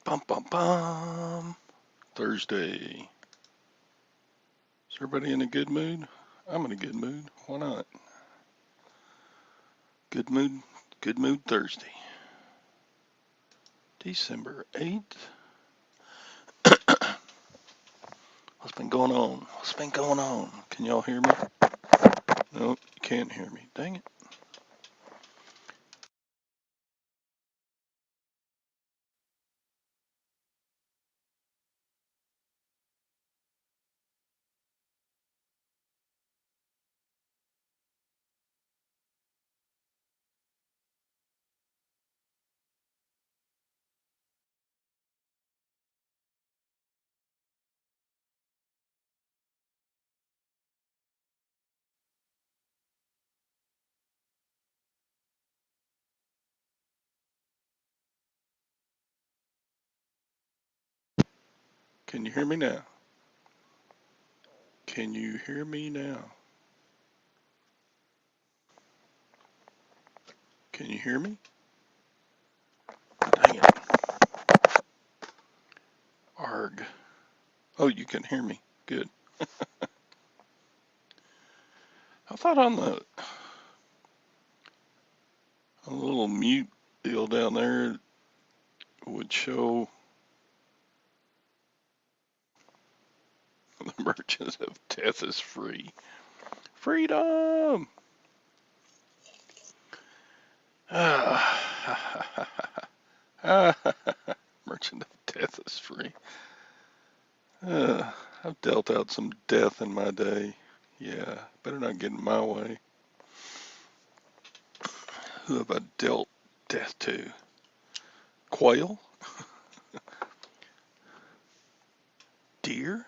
Bum, bum, bum. Thursday. Is everybody in a good mood? I'm in a good mood. Why not? Good mood Thursday. December 8th. What's been going on? What's been going on? Can y'all hear me? No, you can't hear me. Dang it. Can you hear me now? Can you hear me now? Can you hear me? Dang it. Arg. Oh, you can hear me. Good. I thought on the little mute deal down there would show the merchants of death is free. Freedom! Merchant of death is free. I've dealt out some death in my day. Yeah, better not get in my way. Who have I dealt death to? Quail? Deer?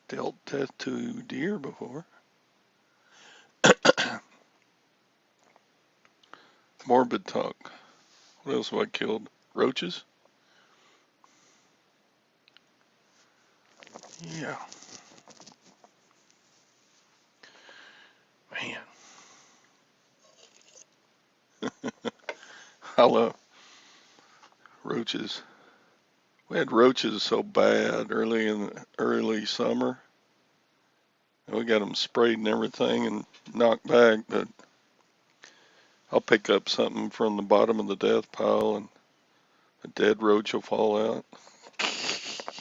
Dealt death to deer before. Morbid talk. What else have I killed? Roaches? Yeah. Man. I love roaches. We had roaches so bad early summer. We got them sprayed and everything and knocked back, but I'll pick up something from the bottom of the death pile and a dead roach will fall out. It's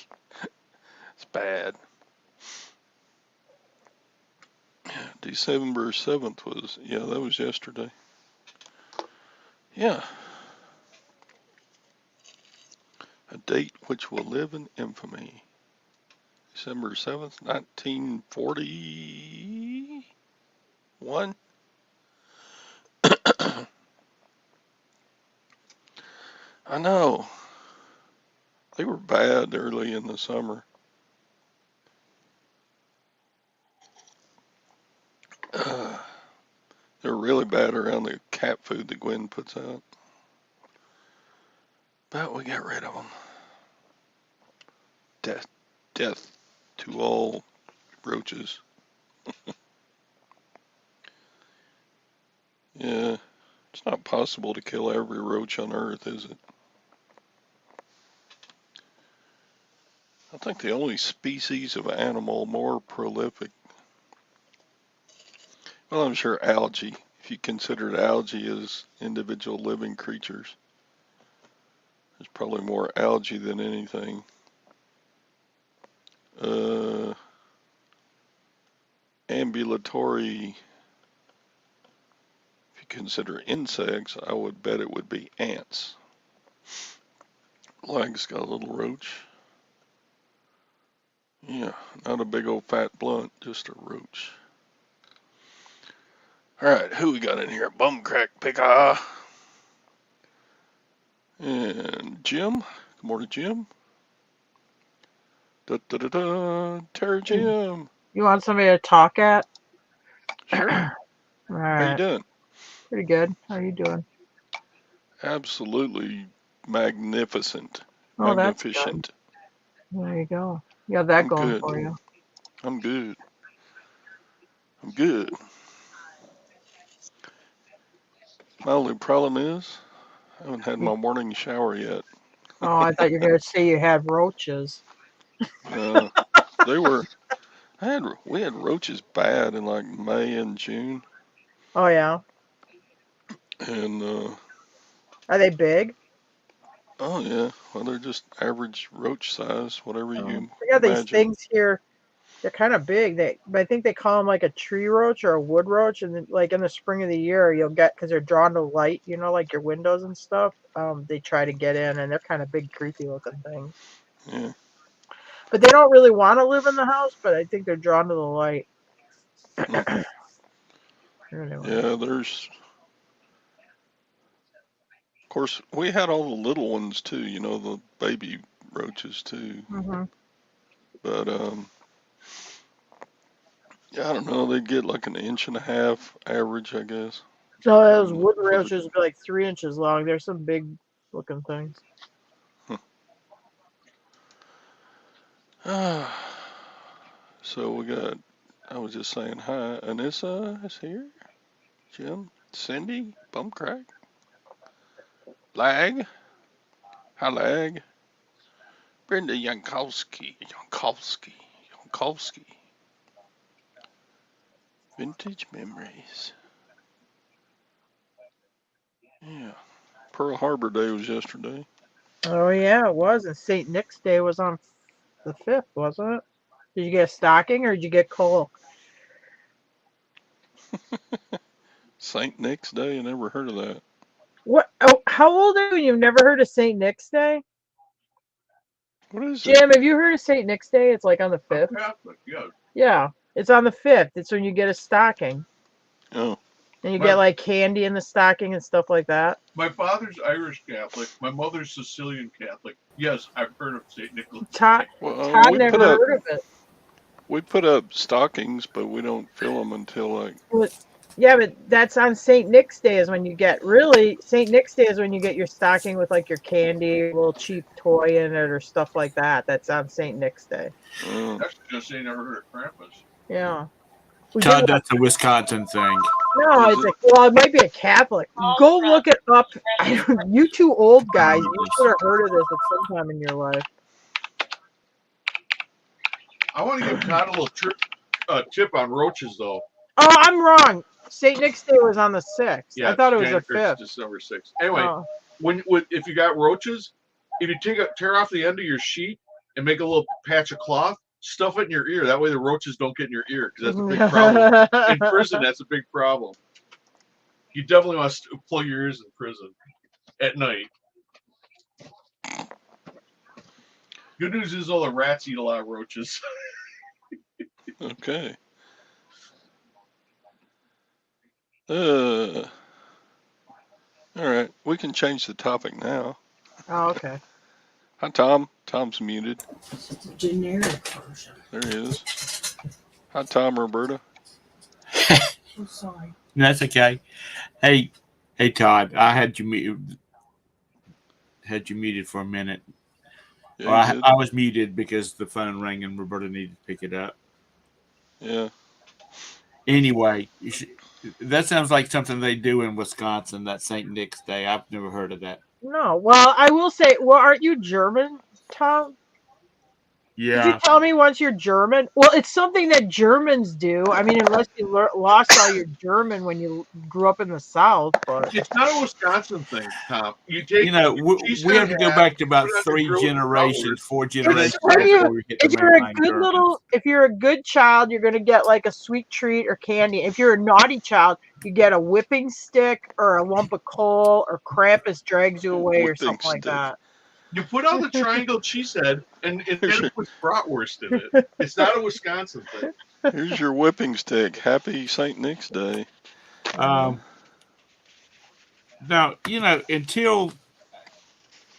bad. December 7th was, that was yesterday. Yeah. A date which will live in infamy. December 7th, 1941. I know. They were bad early in the summer. They were really bad around the cat food that Gwen puts out. But we got rid of them. Death to all roaches. Yeah, it's not possible to kill every roach on Earth, is it? I think the only species of animal more prolific, well, I'm sure algae, if you considered algae as individual living creatures. There's probably more algae than anything. Ambulatory, if you consider insects, I would bet it would be ants. Leg's got a little roach. Yeah, not a big old fat blunt, just a roach. Alright, who we got in here? Bumcrack Picker. And Jim. Good morning, Jim. Terry Jim. You want somebody to talk at? Sure. All How you right. doing? Pretty good. How are you doing? Absolutely magnificent. Oh, that's good. Magnificent. There you go. You got that I'm going good. for you. I'm good. I'm good. My only problem is I haven't had my morning shower yet. Oh, I thought you were gonna say you had roaches. No, they were. We had roaches bad in like May and June, Oh yeah. and Are they big? oh yeah, well they're just average roach size, whatever Oh, you we got these imagine. things here. They're kind of big. I think they call them like a tree roach or a wood roach. And then, like in the spring of the year, you'll get because they're drawn to light. You know, like your windows and stuff. They try to get in, and they're kind of big, creepy looking things. Yeah, But they don't really want to live in the house. But I think they're drawn to the light. hmm. Anyway. Yeah. Of course, we had all the little ones too. You know, the baby roaches too. Hmm. But yeah, I don't know. They get like an inch and a half average, I guess. So those And wood for the roaches are like 3 inches long. They're some big looking things. so we got. I was just saying hi. Anissa is here. Jim, Cindy, Bumcrack, Lag, hi Lag, Brenda Yankowski. Vintage memories. Yeah. Pearl Harbor Day was yesterday. Oh yeah, it was. And Saint Nick's Day was on the 5th, wasn't it? Did you get a stocking or did you get coal? St. Nick's Day, I never heard of that. What? Oh, how old are you? And you've never heard of Saint Nick's Day? What is it? Jim, have you heard of Saint Nick's Day? It's like on the 5th. Catholic, yeah. Yeah, it's on the 5th. It's when you get a stocking. Oh, And you My, get like candy in the stocking and stuff like that. my father's Irish Catholic. My mother's Sicilian Catholic. Yes, I've heard of St. Nicholas Todd, Day. well, Todd never heard of it. we put up stockings, but we don't fill them until like. But, yeah, but that's on Saint Nick's Day is when you get really Saint Nick's Day is when you get your stocking with like your candy, a little cheap toy in it or stuff like that. That's on Saint Nick's Day. Uh, I was just say never heard of Krampus. Yeah. We did Todd, that's a Wisconsin thing. no, Is it's it? well, it might be a Catholic. Go look it up. You two old guys, you should have heard of this at some time in your life. I want to give Todd a little tip on roaches, though. Oh, I'm wrong. Saint Nick's Day was on the 6th. Yeah, I thought it was the January 5th. December 6th. Anyway, Oh. if you got roaches, if you tear off the end of your sheet and make a little patch of cloth, stuff it in your ear. That way the roaches don't get in your ear because that's a big problem. In prison, that's a big problem. You definitely want to plug your ears in prison at night. Good news is all the rats eat a lot of roaches. okay. All right, we can change the topic now. Oh, okay. Hi, Tom. Tom's muted. It's just a generic version. There he is. Hi, Tom, Roberta. I'm sorry. That's okay. Hey, Todd, I had you muted for a minute. Yeah, I was muted because the phone rang and Roberta needed to pick it up. Yeah. Anyway, that sounds like something they do in Wisconsin. That St. Nick's Day. I've never heard of that. No. Well, I will say, well, aren't you German, Tom? Did you Yeah. tell me once you're German? Well, it's something that Germans do. I mean, unless you lost all your German when you grew up in the South, but It's not a Wisconsin thing, Tom. We have to go back to about 3 generations, 4 generations before we hit the if you're a mainline good Germans. if you're a good child, you're gonna get like a sweet treat or candy. If you're a naughty child, you get a whipping stick or a lump of coal or Krampus drags you away or Whipping something like stick. that. You put out the triangle cheese head and then put bratwurst in it. It's not a Wisconsin thing. Here's your whipping stick. Happy St. Nick's Day. Now, until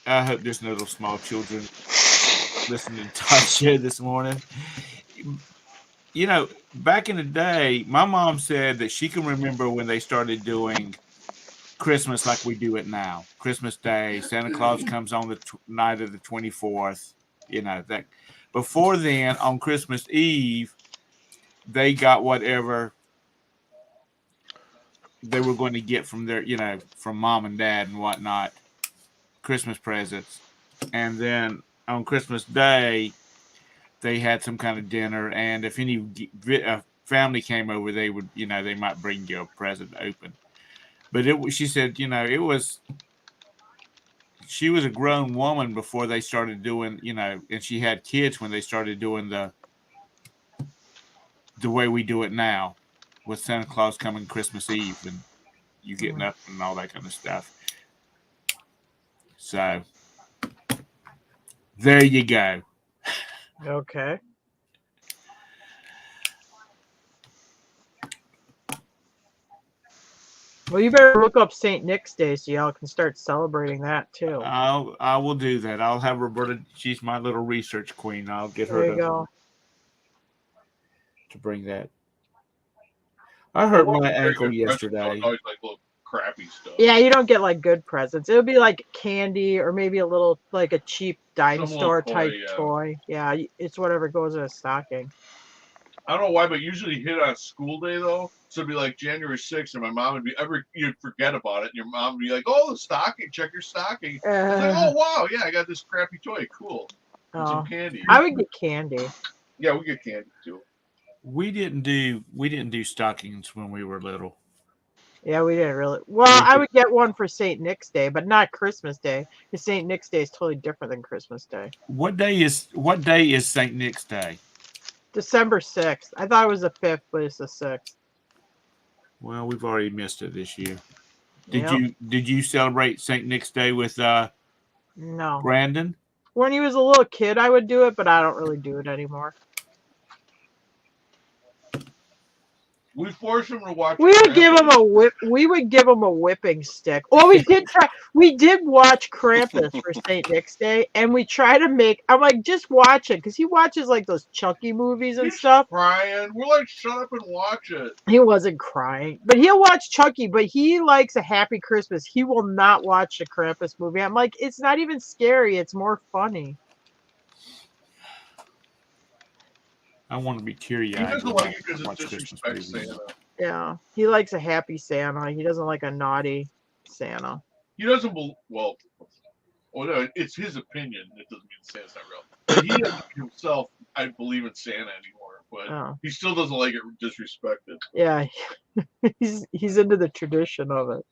I hope there's no little small children listening to Todd share this morning. Back in the day, my mom said that she can remember when they started doing Christmas like we do it now. Christmas Day, Santa Claus comes on the night of the 24th. That before then, on Christmas Eve, they got whatever they were going to get from their, from mom and dad and whatnot, Christmas presents. And then on Christmas Day, they had some kind of dinner. And if any family came over, they would, they might bring you a present to open. But she said, she was a grown woman before they started doing, and she had kids when they started doing the way we do it now, with Santa Claus coming Christmas Eve and you getting up and all that kind of stuff. So there you go. Okay. Well, you better look up St. Nick's Day so y'all can start celebrating that too. I will do that. I'll have Roberta. She's my little research queen. I'll get her to bring that. I hurt my ankle yesterday. Always like little crappy stuff. Yeah, you don't get like good presents. It'll be like candy or maybe a little like a cheap dime store type toy. Yeah, it's whatever goes in a stocking. I don't know why, but usually hit on school day though. So it'd be like January 6th, and my mom would be you'd forget about it, and your mom would be like, "Oh, the stocking, check your stocking." It's like, "Oh wow, yeah, I got this crappy toy, cool." And some candy. I would get candy. Yeah, we get candy too. We didn't do stockings when we were little. Yeah, we didn't really. Well, I would get one for St. Nick's Day, but not Christmas Day, because St. Nick's Day is totally different than Christmas Day. What day is St. Nick's Day? December 6th. I thought it was the 5th, but it's the 6th. Well, we've already missed it this year. Did you celebrate St. Nick's Day with no Brandon? When he was a little kid, I would do it, but I don't really do it anymore. We forced him to watch. We would give him a whip. We would give him a whipping stick. Well, we did try. We did watch Krampus for St. Nick's Day, and we try to make. I'm like, just watch it, because he watches like those Chucky movies and stuff. Crying. We're like, shut up and watch it. He wasn't crying, but he'll watch Chucky. But he likes A Happy Christmas. He will not watch the Krampus movie. I'm like, it's not even scary. It's more funny. I want to be curious. He doesn't like it because it disrespects Santa. Yeah, he likes a happy Santa. He doesn't like a naughty Santa. He doesn't well, no, it's his opinion. It doesn't mean Santa's not real. But he doesn't himself, I believe in Santa anymore. But he still doesn't like it disrespected. Yeah, he's into the tradition of it.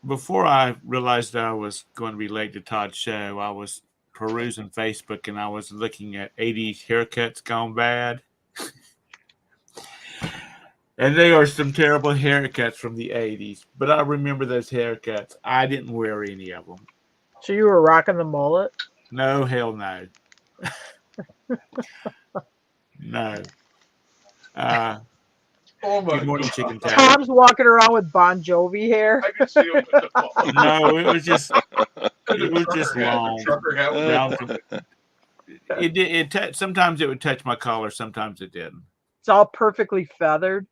Before I realized that I was going to be late to Todd's show, I was perusing Facebook and I was looking at 80s haircuts gone bad. And they are some terrible haircuts from the 80s. But I remember those haircuts. I didn't wear any of them. So you were rocking the mullet? No, hell no. No. Oh my Good morning, God. Chicken Tag. Tom's walking around with Bon Jovi hair. I can see him with the No, it was just long. Trucker hat. Sometimes it would touch my collar, sometimes it didn't. It's all perfectly feathered.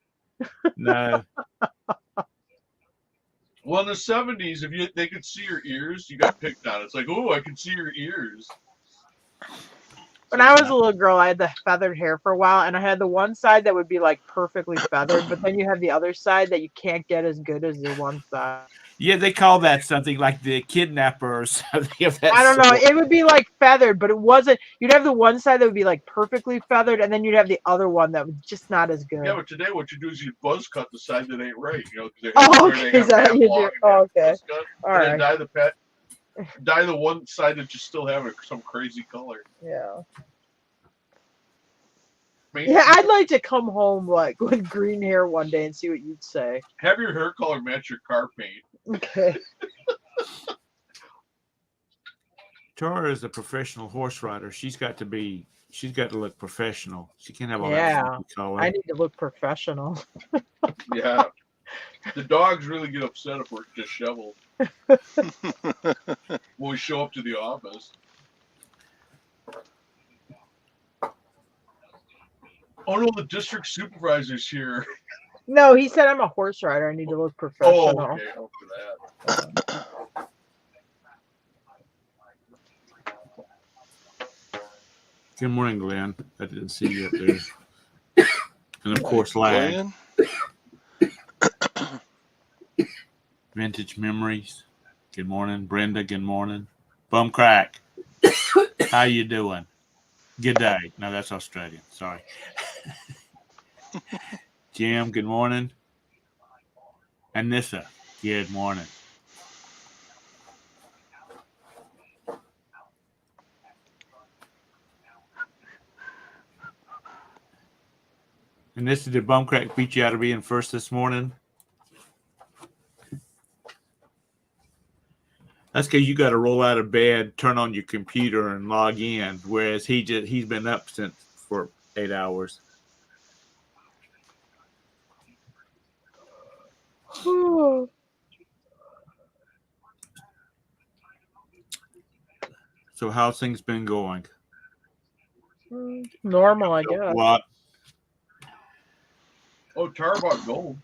No. Well, in the 70s, if they could see your ears, you got picked on. It's like, oh, I can see your ears. When I was a little girl, I had the feathered hair for a while, and I had the one side that would be like perfectly feathered, but then you have the other side that you can't get as good as the one side. Yeah, they call that something like the kidnapper or something of that I don't know. sort. It would be like feathered, but it wasn't. You'd have the one side that would be like perfectly feathered, and then you'd have the other one that was just not as good. Yeah, but today what you do is you buzz cut the side that ain't right. You know, Oh, okay. Is that what you do? Oh, okay. All right. And then dye the one side that you still have some crazy color. Yeah. Maybe Yeah, I'd like to come home like with green hair one day and see what you'd say. have your hair color match your car paint. Okay. Tara is a professional horse rider. She's got to look professional. She can't have all Yeah, that funky color. I need to look professional. Yeah. The dogs really get upset if we're disheveled when we show up to the office. Oh no, the district supervisor's here. No, he said I'm a horse rider. I need to look professional. Oh, okay. Oh, for that. Good morning, Glenn. I didn't see you up there. And of course, lag. Glenn? Vintage memories. Good morning, Brenda. Good morning, Bum Crack. How you doing? Good day. No, that's Australian. Sorry. Jim. Good morning. Anissa. Good morning. Anissa, did Bum Crack beat you out of being first this morning? That's because you got to roll out of bed, turn on your computer, and log in. Whereas he's been up for 8 hours. So how's things been going? Normal, I guess. What? Oh, Tara bought gold.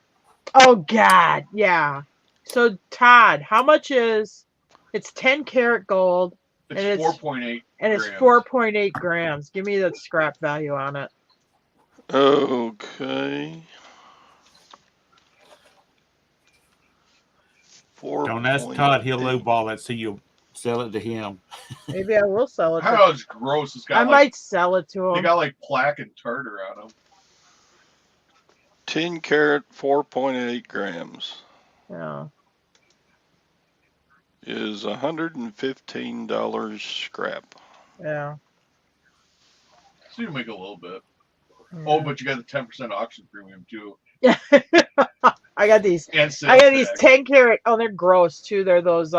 Oh God, yeah. So Todd, how much is? It's 10 karat gold, It's and it's 4.8. and it's grams. 4.8 grams. Give me the scrap value on it. Okay. Don't ask Todd. He'll lowball it, so you'll sell it to him. Maybe I will sell it. I know it's gross. It's got I might sell it to they him. got like plaque and tartar on them. 10 karat, 4.8 grams Yeah. is $115 scrap. Yeah. So you make a little bit. Yeah. Oh, but you got the 10% auction premium too. Yeah. I got these. And I got these tax. 10 karat. Oh, they're gross too. They're those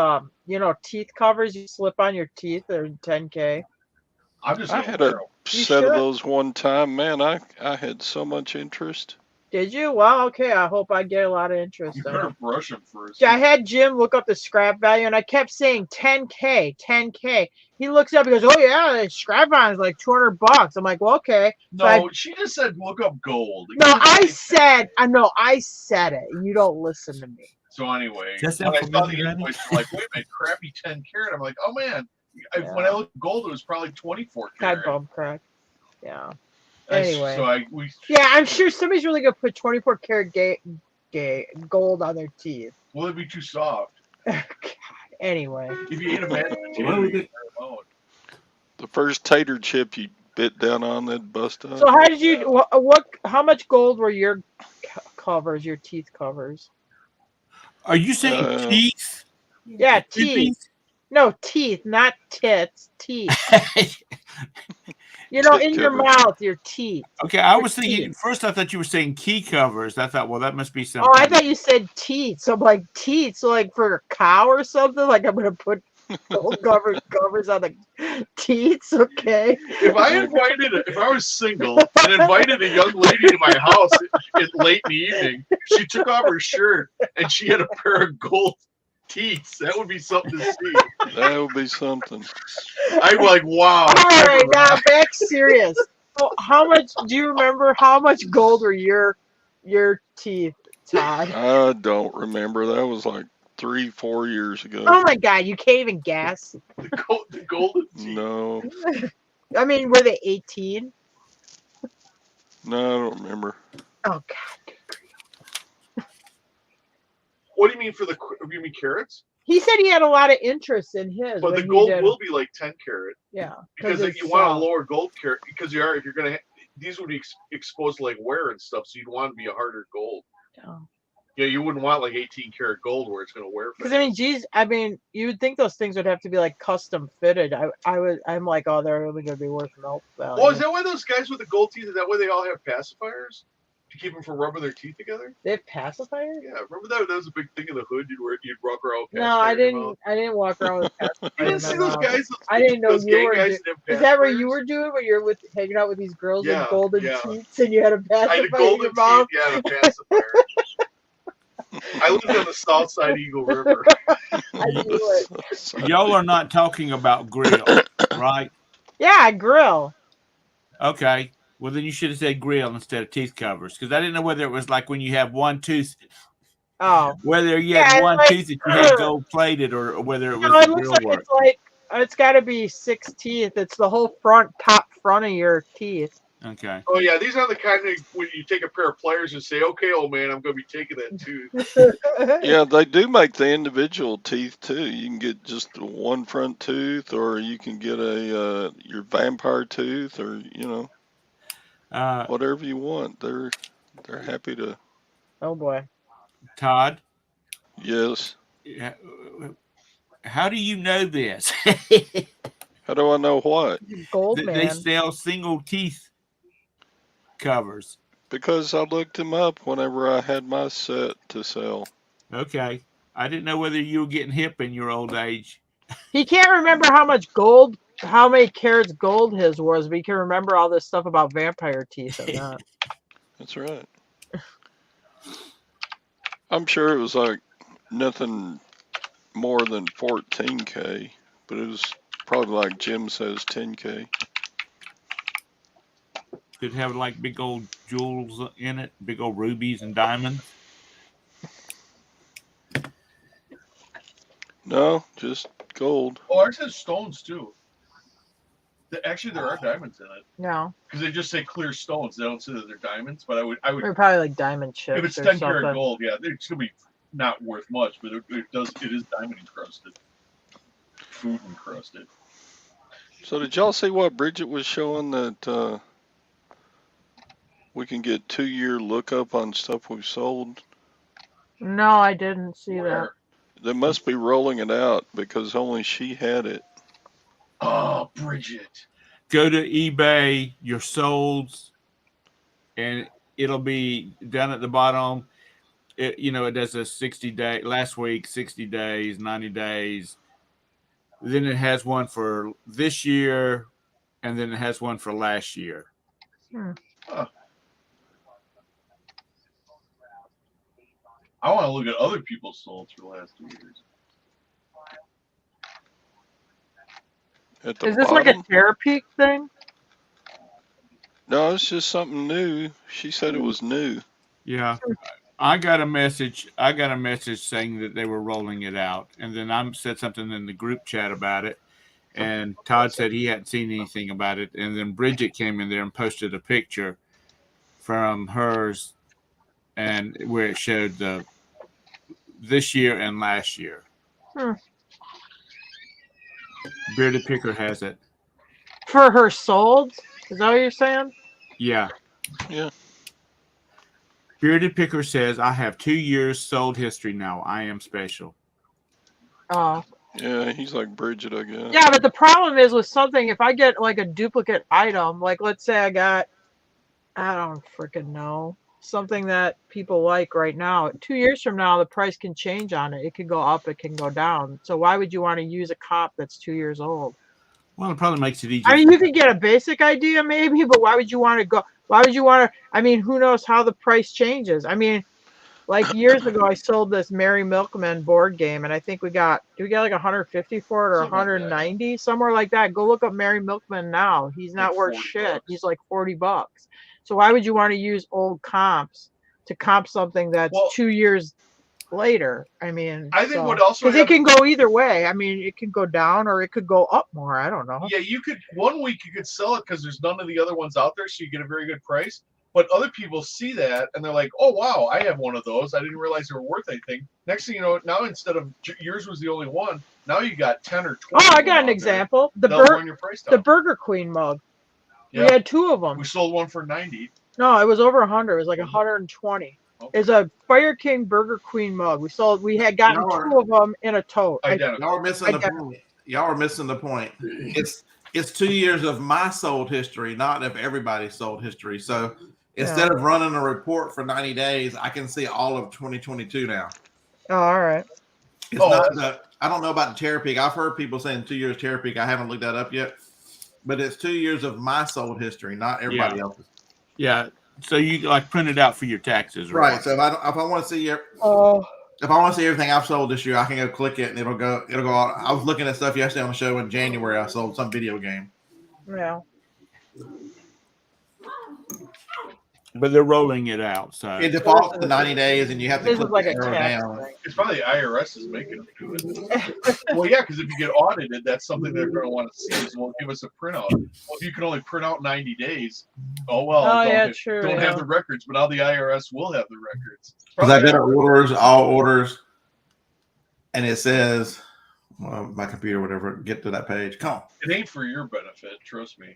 teeth covers you slip on your teeth. They're 10K. I'm just I gonna had wear a 'em. set of should. those one time. Man, I had so much interest. Did you? Well, okay. I hope I get a lot of interest You in better it. brush them first. I had Jim look up the scrap value, and I kept saying 10K, 10K. He looks up, he goes, "Oh yeah, the scrap value is like $200." I'm like, "Well, okay." No, she just said look up gold. It No, doesn't I say said, I know, I said it. You don't listen to me. So anyway, Does that when I sound saw the familiar, invoice, I'm like, wait a minute, crappy 10 karat. I'm like, oh man. Yeah. When I looked at gold, it was probably 24 Kind karat. bum crack. Yeah. I- Anyway. So we Yeah, I'm sure somebody's really gonna put 24 karat gold on their teeth. will it be too soft? God. Anyway. If you ate a mashed potato, Well, you get The first tater chip you bit down on, that bust up. So how did you? How much gold were your covers? Your teeth covers? Are you saying teeth? Yeah, teeth. No, teeth, not tits. Teeth. You know, Tit in your cover. mouth, your teeth. Okay, I Your was thinking teeth. first. I thought you were saying key covers. I thought, well, that must be something. Oh, I thought you said teeth. So I'm like teeth. So like for a cow or something. Like I'm gonna put gold covers on the teeth. Okay. if I was single and invited a young lady to my house late in the evening, she took off her shirt and she had a pair of gold teeth. That would be something to see. That would be something. I'm like, wow. All right, now back serious. So how much? Do you remember how much gold were your teeth, Todd? I don't remember. That was like 3-4 years ago. Oh my God, you can't even guess. The golden teeth. No, I mean, were they 18? no, I don't remember. Oh God. What do you mean you mean carats? He said he had a lot of interest in his. But when the he gold did- will be like 10 karat. Yeah. Because if it's you want a soft. lower gold carat, because if you're gonna, these would be exposed to like wear and stuff, so you'd want to be a harder gold. Yeah. Yeah, you wouldn't want like 18 karat gold where it's gonna wear. Because I mean, geez, you would think those things would have to be like custom fitted. I'm like, oh, they're only gonna be worth melt value. Oh, is that why those guys with the gold teeth? Is that why they all have pacifiers to keep them from rubbing their teeth together? They have pacifiers? Yeah, remember that? That was a big thing in the hood. You'd walk around with No, I pacifier in your mouth. didn't. I didn't walk around with pacifiers. You didn't see those guys? I didn't know those you gang were. guys that have Is that what you pacifiers? were doing when you're hanging out with these girls Yeah, with golden yeah. teeth and you had a I had pacifier a in golden your teeth. mouth? Yeah, the pacifier. I lived on the south side Eagle River. I knew it. Y'all are not talking about grill, right? Yeah, grill. Okay. Well, then you should have said grill instead of teeth covers, because I didn't know whether it was like when you have one tooth, Oh. whether you Yeah, had one like- tooth that you had gold plated, or whether it was No, the it looks grill like work. it's like it's got to be 6 teeth. It's the whole top front of your teeth. Okay. Oh yeah, these are the kind of when you take a pair of pliers and say, "Okay, old man, I'm going to be taking that tooth." Yeah, they do make the individual teeth too. You can get just the one front tooth, or you can get a your vampire tooth, or whatever you want. They're happy to. Oh boy. Todd, Yes. how do you know this? How do I know what? Gold That they man. sell single teeth covers. Because I looked them up whenever I had my set to sell. Okay. I didn't know whether you were getting hip in your old age. He can't remember how much gold, how many carats gold his was, but he can remember all this stuff about vampire teeth and that. That's right. I'm sure it was like nothing more than 14K, but it was probably like Jim says 10K. Did it have like big old jewels in it, big old rubies and diamonds? No, just gold. Oh, ours has stones too. Actually, there are diamonds in it No, because they just say clear stones. They don't say that they're diamonds. But I would, they're probably like diamond chips if it's or 10 something. karat gold, yeah, it's gonna be not worth much, but it is diamond encrusted, food encrusted. So did y'all see what Bridget was showing that we can get 2-year lookup on stuff we've sold? No, I didn't see that. Where? They must be rolling it out because only she had it. Oh, Bridget. Go to eBay, your solds, and it'll be down at the bottom. It does a 60-day, last week, 60 days, 90 days. Then it has one for this year, and then it has one for last year. Huh. I want to look at other people's solds for the last 2 years. At the Is this bottom? like a Terapeak thing? No, it's just something new. She said it was new. Yeah. I got a message saying that they were rolling it out, and then I said something in the group chat about it, and Todd said he hadn't seen anything about it, and then Bridget came in there and posted a picture from hers, and where it showed this year and last year. Bearded Picker has it. For her solds? Is that what you're saying? Yeah. Yeah. Bearded Picker says, I have 2 years sold history now. I am special. Oh. Yeah, he's like Bridget, I guess. Yeah, but the problem is with something, if I get like a duplicate item, like let's say I got, I don't freaking know, something that people like right now, 2 years from now, the price can change on it. It can go up, it can go down. So why would you want to use a comp that's 2 years old? Well, it probably makes it easier. I mean, you could get a basic idea maybe, but why would you want to go? Why would you want to? I mean, who knows how the price changes? I mean, like years ago, I sold this Merry Milkman board game, and I think we got like 150 for it or Something like that, 190, somewhere like that. Go look up Merry Milkman now. He's not Like worth 40 shit. bucks. He's like $40. So why would you want to use old comps to comp something that's Well, 2 years later? I mean, I think what also because it can go either way. I mean, it can go down or it could go up more. I don't know. Yeah, you could 1 week you could sell it because there's none of the other ones out there, so you get a very good price. But other people see that and they're like, "Oh wow, I have one of those. I didn't realize they were worth anything." Next thing you know, now instead of yours was the only one, now you got 10 or 20. Oh, I got an example. They'll run your price down. The Burger Queen mug. Yeah. We had 2 of them. We sold one for 90. No, it was over 100. It was like 120. Okay. It's a Fire King Burger Queen mug. We had gotten 2 of them in a tote. Identical. Y'all are missing the point. Y'all are missing the point. It's 2 years of my sold history, not of everybody's sold history. So instead of running a report for 90 days, I can see all of 2022 now. Oh, all right. It's not I don't know about the Terapeak. I've heard people saying 2 years Terapeak. I haven't looked that up yet. But it's 2 years of my sold history, not everybody else's. Yeah. So you like print it out for your taxes, right? So if I want to see if I want to see everything I've sold this year, I can go click it and it'll go out. I was looking at stuff yesterday on the show in January. I sold some video game. Yeah. but they're rolling it out. So It defaults to 90 days, and you have to This click is like the a arrow tax down. thing. It's probably the IRS is making them do it. Well, yeah, because if you get audited, that's something they're going to want to see. Is, well, give us a printout. Well, if you can only print out 90 days, oh well. Oh, yeah, don't true, don't yeah. have the records, but now the IRS will have the records. Because I did orders, all orders, and it says, well, my computer, whatever, get to that page. Come on. It ain't for your benefit, trust me.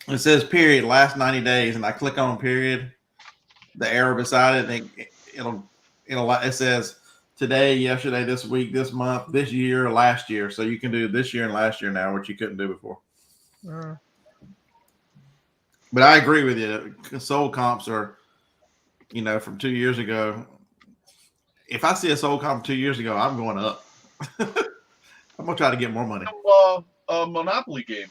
It says period, last 90 days, and I click on period, the arrow beside it, and it says today, yesterday, this week, this month, this year, last year. So you can do this year and last year now, which you couldn't do before. Mm. But I agree with you. Sold comps are, from 2 years ago. If I see a sold comp 2 years ago, I'm going up. I'm gonna try to get more money. A Monopoly game.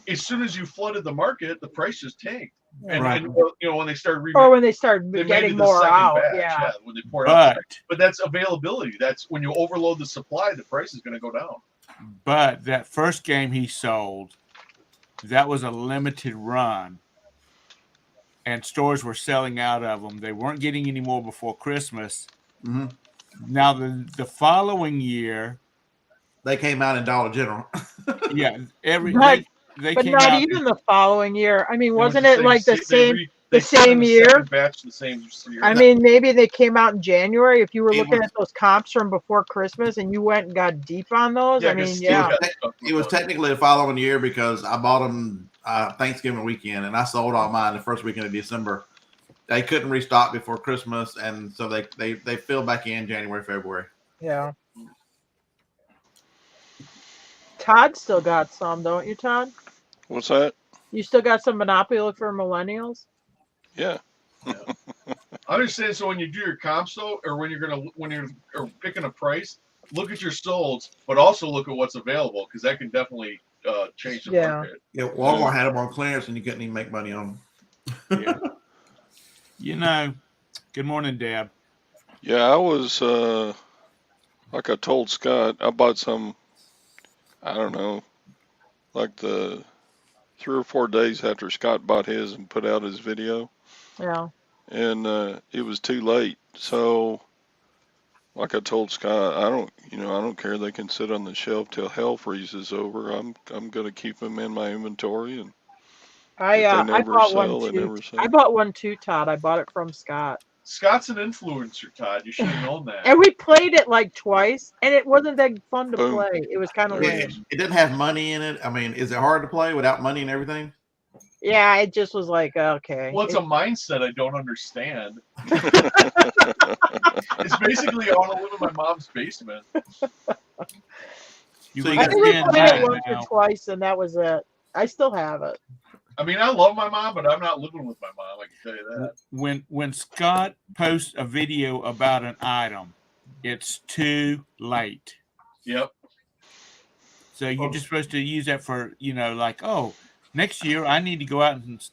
As soon as you flooded the market, the price just tanked. And, Right. and when they started Or when they start they made getting it the more second out, batch, yeah. when they poured out. but But that's availability. That's when you overload the supply, the price is going to go down. but that first game he sold, that was a limited run, and stores were selling out of them. They weren't getting any more before Christmas. Mm-hmm. Now the following year, They came out in Dollar General. yeah, But they but came not out. even the following year. I mean, It was wasn't it like the same? They same the year? second batch the same year. I mean, maybe they came out in January. If you were It looking was- at those comps from before Christmas and you went and got deep on those, Yeah, I 'cause mean, Steve yeah. got stuck with It was those. technically the following year because I bought them Thanksgiving weekend, and I sold all mine the first weekend of December. They couldn't restock before Christmas, and so they filled back in January, February. Yeah. Todd still got some, don't you, Todd? What's that? You still got some Monopoly for millennials? Yeah. I understand. So when you do your comps, though, or when you're picking a price, look at your solds, but also look at what's available because that can definitely change the Yeah. market. Yeah, Walmart had them on clearance, and you couldn't even make money on them. Yeah. Good morning, Deb. Yeah, I was, like I told Scott, I bought some, I don't know, like the 3 or 4 days after Scott bought his and put out his video, Yeah. and it was too late. So, like I told Scott, I don't care. They can sit on the shelf till hell freezes over. I'm gonna keep them in my inventory, and I if they never bought sell, one they too. never sell. I bought one too, Todd. I bought it from Scott. Scott's an influencer, Todd. You should have known that. And we played it like twice, and it wasn't that fun to Boom. play. It was kind of There it lame. It didn't have money in it. I mean, is it hard to play without money and everything? Yeah, it just was like, okay. Well, it's a mindset I don't understand. It's basically I want to live in my mom's basement. You So you I got think we understand played it that once now. or twice, and that was it. I still have it. I mean, I love my mom, but I'm not living with my mom. I can tell you that. When Scott posts a video about an item, it's too late. Yep. So you're just supposed to use that for, like, oh, next year I need to go out and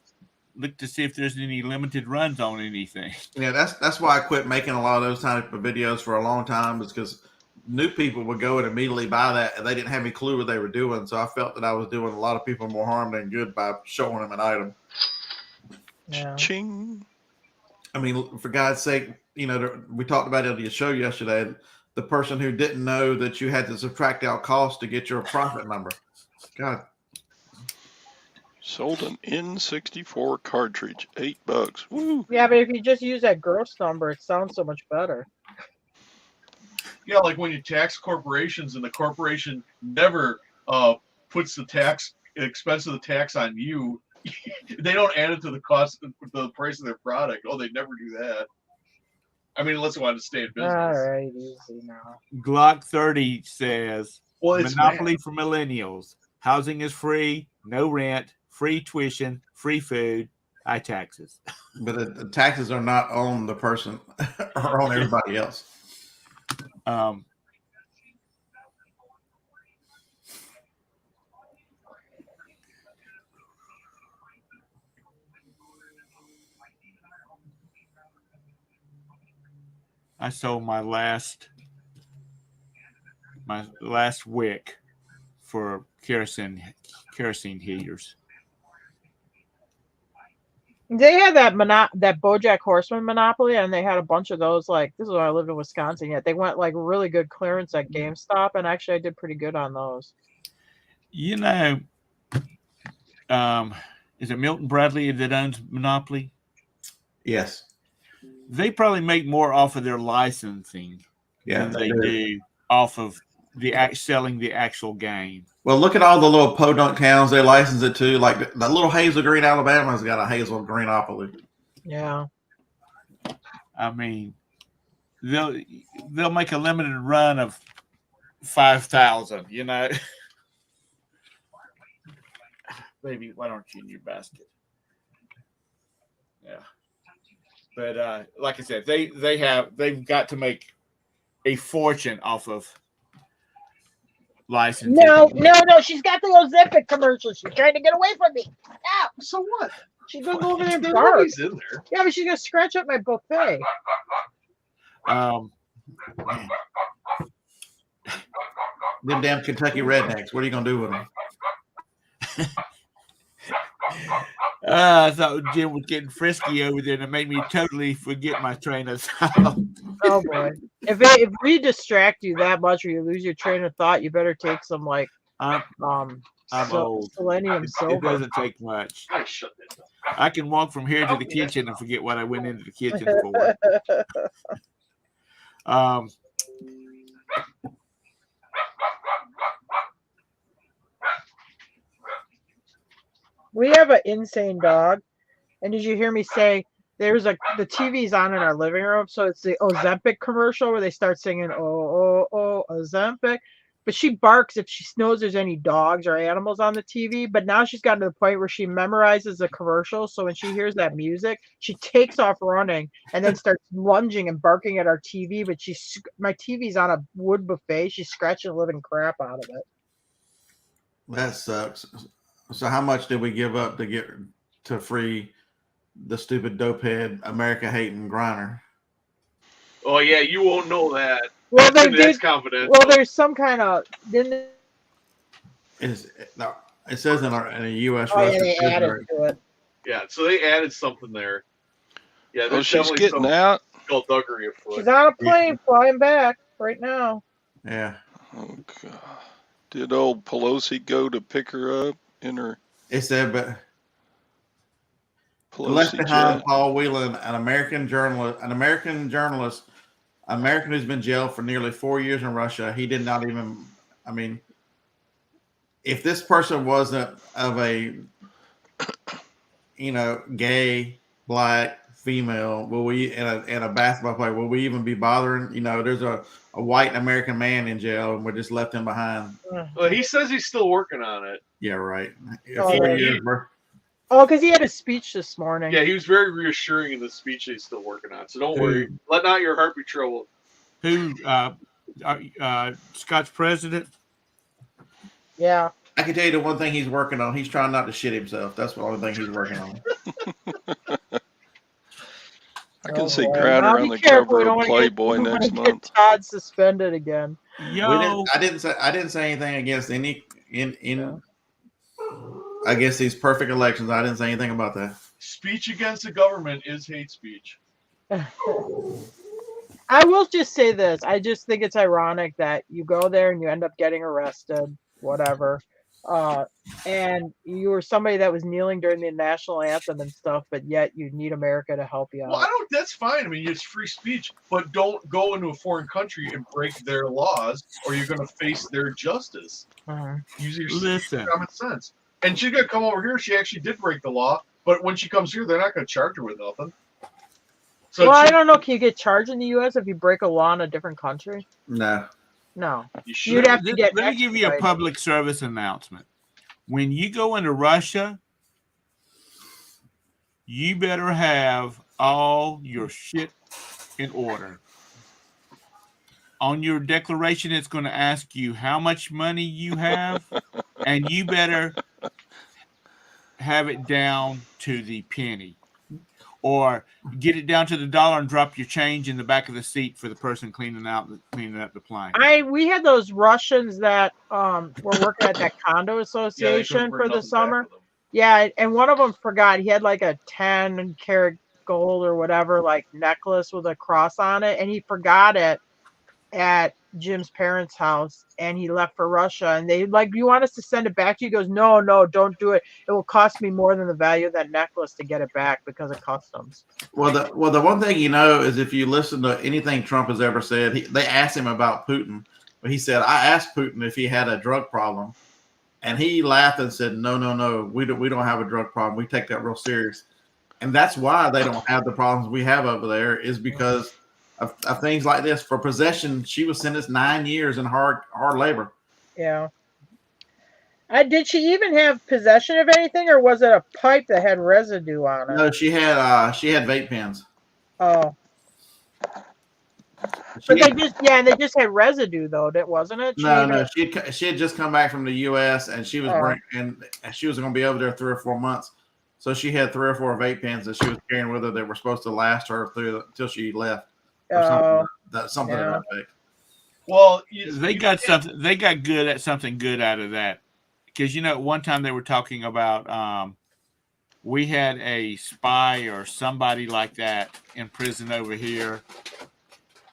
look to see if there's any limited runs on anything. Yeah, that's why I quit making a lot of those type of videos for a long time, is because new people would go and immediately buy that, and they didn't have any clue what they were doing. So I felt that I was doing a lot of people more harm than good by showing them an item. Yeah. Ching. I mean, for God's sake, we talked about it on your show yesterday. The person who didn't know that you had to subtract out cost to get your profit number. God. Sold an N64 cartridge, $8. Woo. Yeah, but if you just use that gross number, it sounds so much better. Yeah, like when you tax corporations and the corporation never puts the expense of the tax on you. They don't add it to the cost, the price of their product. Oh, they never do that. I mean, unless they want to stay in business. All right, easy now. Glock 30 says, Well, it's Monopoly for millennials. Housing is free, no rent, free tuition, free food, high taxes. But the taxes are not on the person or on everybody else. I sold my last wick for kerosene heaters. They had that that BoJack Horseman Monopoly, and they had a bunch of those. Like this is when I lived in Wisconsin. Yet they went like really good clearance at GameStop, and actually I did pretty good on those. You know, is it Milton Bradley that owns Monopoly? Yes. They probably make more off of their licensing Yeah, than they do off of the selling the actual game. Well, look at all the little podunk towns they license it to. Like the little Hazel Green, Alabama's got a Hazel Greenopoly. Yeah. I mean, they'll make a limited run of 5,000. You know, baby, why don't you in your basket? Yeah, but like I said, they've got to make a fortune off of licensing. No, she's got the Ozempic commercials. She's trying to get away from me. Ow. So what? She's gonna go over there and bark. Nobody's in there. Yeah, but she's gonna scratch up my buffet. Them damn Kentucky rednecks. What are you gonna do with them? I thought Jim was getting frisky over there, and it made me totally forget my train of thought. Oh boy! If we distract you that much, or you lose your train of thought, you better take some like I'm old. selenium It silver. doesn't take much. I shut that down. I can walk from here to the kitchen and forget what I went into the kitchen for. We have an insane dog, and did you hear me say there's the TV's on in our living room, so it's the Ozempic commercial where they start singing oh Ozempic, but she barks if she knows there's any dogs or animals on the TV. But now she's gotten to the point where she memorizes the commercial, so when she hears that music, she takes off running and then starts lunging and barking at our TV. But my TV's on a wood buffet. She's scratching the living crap out of it. That sucks. So how much did we give up to free the stupid dopehead America hating Griner? Oh yeah, you won't know that. Well, they That's did. confidential. Well, there's some kind of didn't. It says in a U.S. Oh yeah, Russian they added refrigerator. to it. Yeah, so they added something there. Yeah, Oh, there's she's definitely getting some out. skullduggery afoot. She's on a plane flying back right now. Yeah. Oh God! Did old Pelosi go to pick her up in her It said, but left Pelosi behind jet? Paul Whelan, an American journalist, American who's been jailed for nearly 4 years in Russia. He did not even. I mean, if this person wasn't of a, gay, black, female, will we and a basketball player, will we even be bothering? There's a white American man in jail, and we just left him behind. Well, he says he's still working on it. Yeah, right. Oh, 4 yeah. years, bro. Oh, because he had a speech this morning. Yeah, he was very reassuring in the speech that he's still working on. So don't worry. Let not your heart be troubled. Who? Scott's president? Yeah. I can tell you the one thing he's working on. He's trying not to shit himself. That's the only thing he's working on. I can see boy. Griner Now on be the careful, we cover don't of wanna get- Playboy we don't next wanna get month. Todd suspended again. Yo, I didn't say anything against any against these perfect elections. I didn't say anything about that. Speech against the government is hate speech. I will just say this. I just think it's ironic that you go there and you end up getting arrested, whatever. And you were somebody that was kneeling during the national anthem and stuff, but yet you need America to help you out. Well, that's fine. I mean, it's free speech, but don't go into a foreign country and break their laws, or you're going to face their justice. Use your common sense. And she's going to come over here. She actually did break the law, but when she comes here, they're not going to charge her with nothing. So Well, I don't know. Can you get charged in the U.S. if you break a law in a different country? No. No. You You'd have to get. Let me give you a expedited. public service announcement. When you go into Russia, you better have all your shit in order. On your declaration, it's going to ask you how much money you have, and you better have it down to the penny. Or get it down to the dollar and drop your change in the back of the seat for the person cleaning up the plane. We had those Russians that were working at that condo association for the summer, Yeah, and one of them forgot. He had like a 10-carat gold or whatever, like necklace with a cross on it, and he forgot it at Jim's parents' house, and he left for Russia. And they like, you want us to send it back to you? He goes, no, no, don't do it. It will cost me more than the value of that necklace to get it back because of customs. Well, the one thing you know is if you listen to anything Trump has ever said, they asked him about Putin, but he said, "I asked Putin if he had a drug problem," and he laughed and said, "No, no, no, we don't have a drug problem. We take that real serious." And that's why they don't have the problems we have over there, is because of things like this. For possession, she was sentenced 9 years in hard labor. Yeah. Did she even have possession of anything, or was it a pipe that had residue on it? No, she had vape pens. Oh. But they just had residue though, wasn't it? No. She had just come back from the U.S. and she was she was going to be over there 3 or 4 months, so she had 3 or 4 vape pens that she was carrying with her that were supposed to last her through until she left. Or something yeah. to that effect. Well, They got something. They got good at something good out of that, because one time they were talking about we had a spy or somebody like that in prison over here,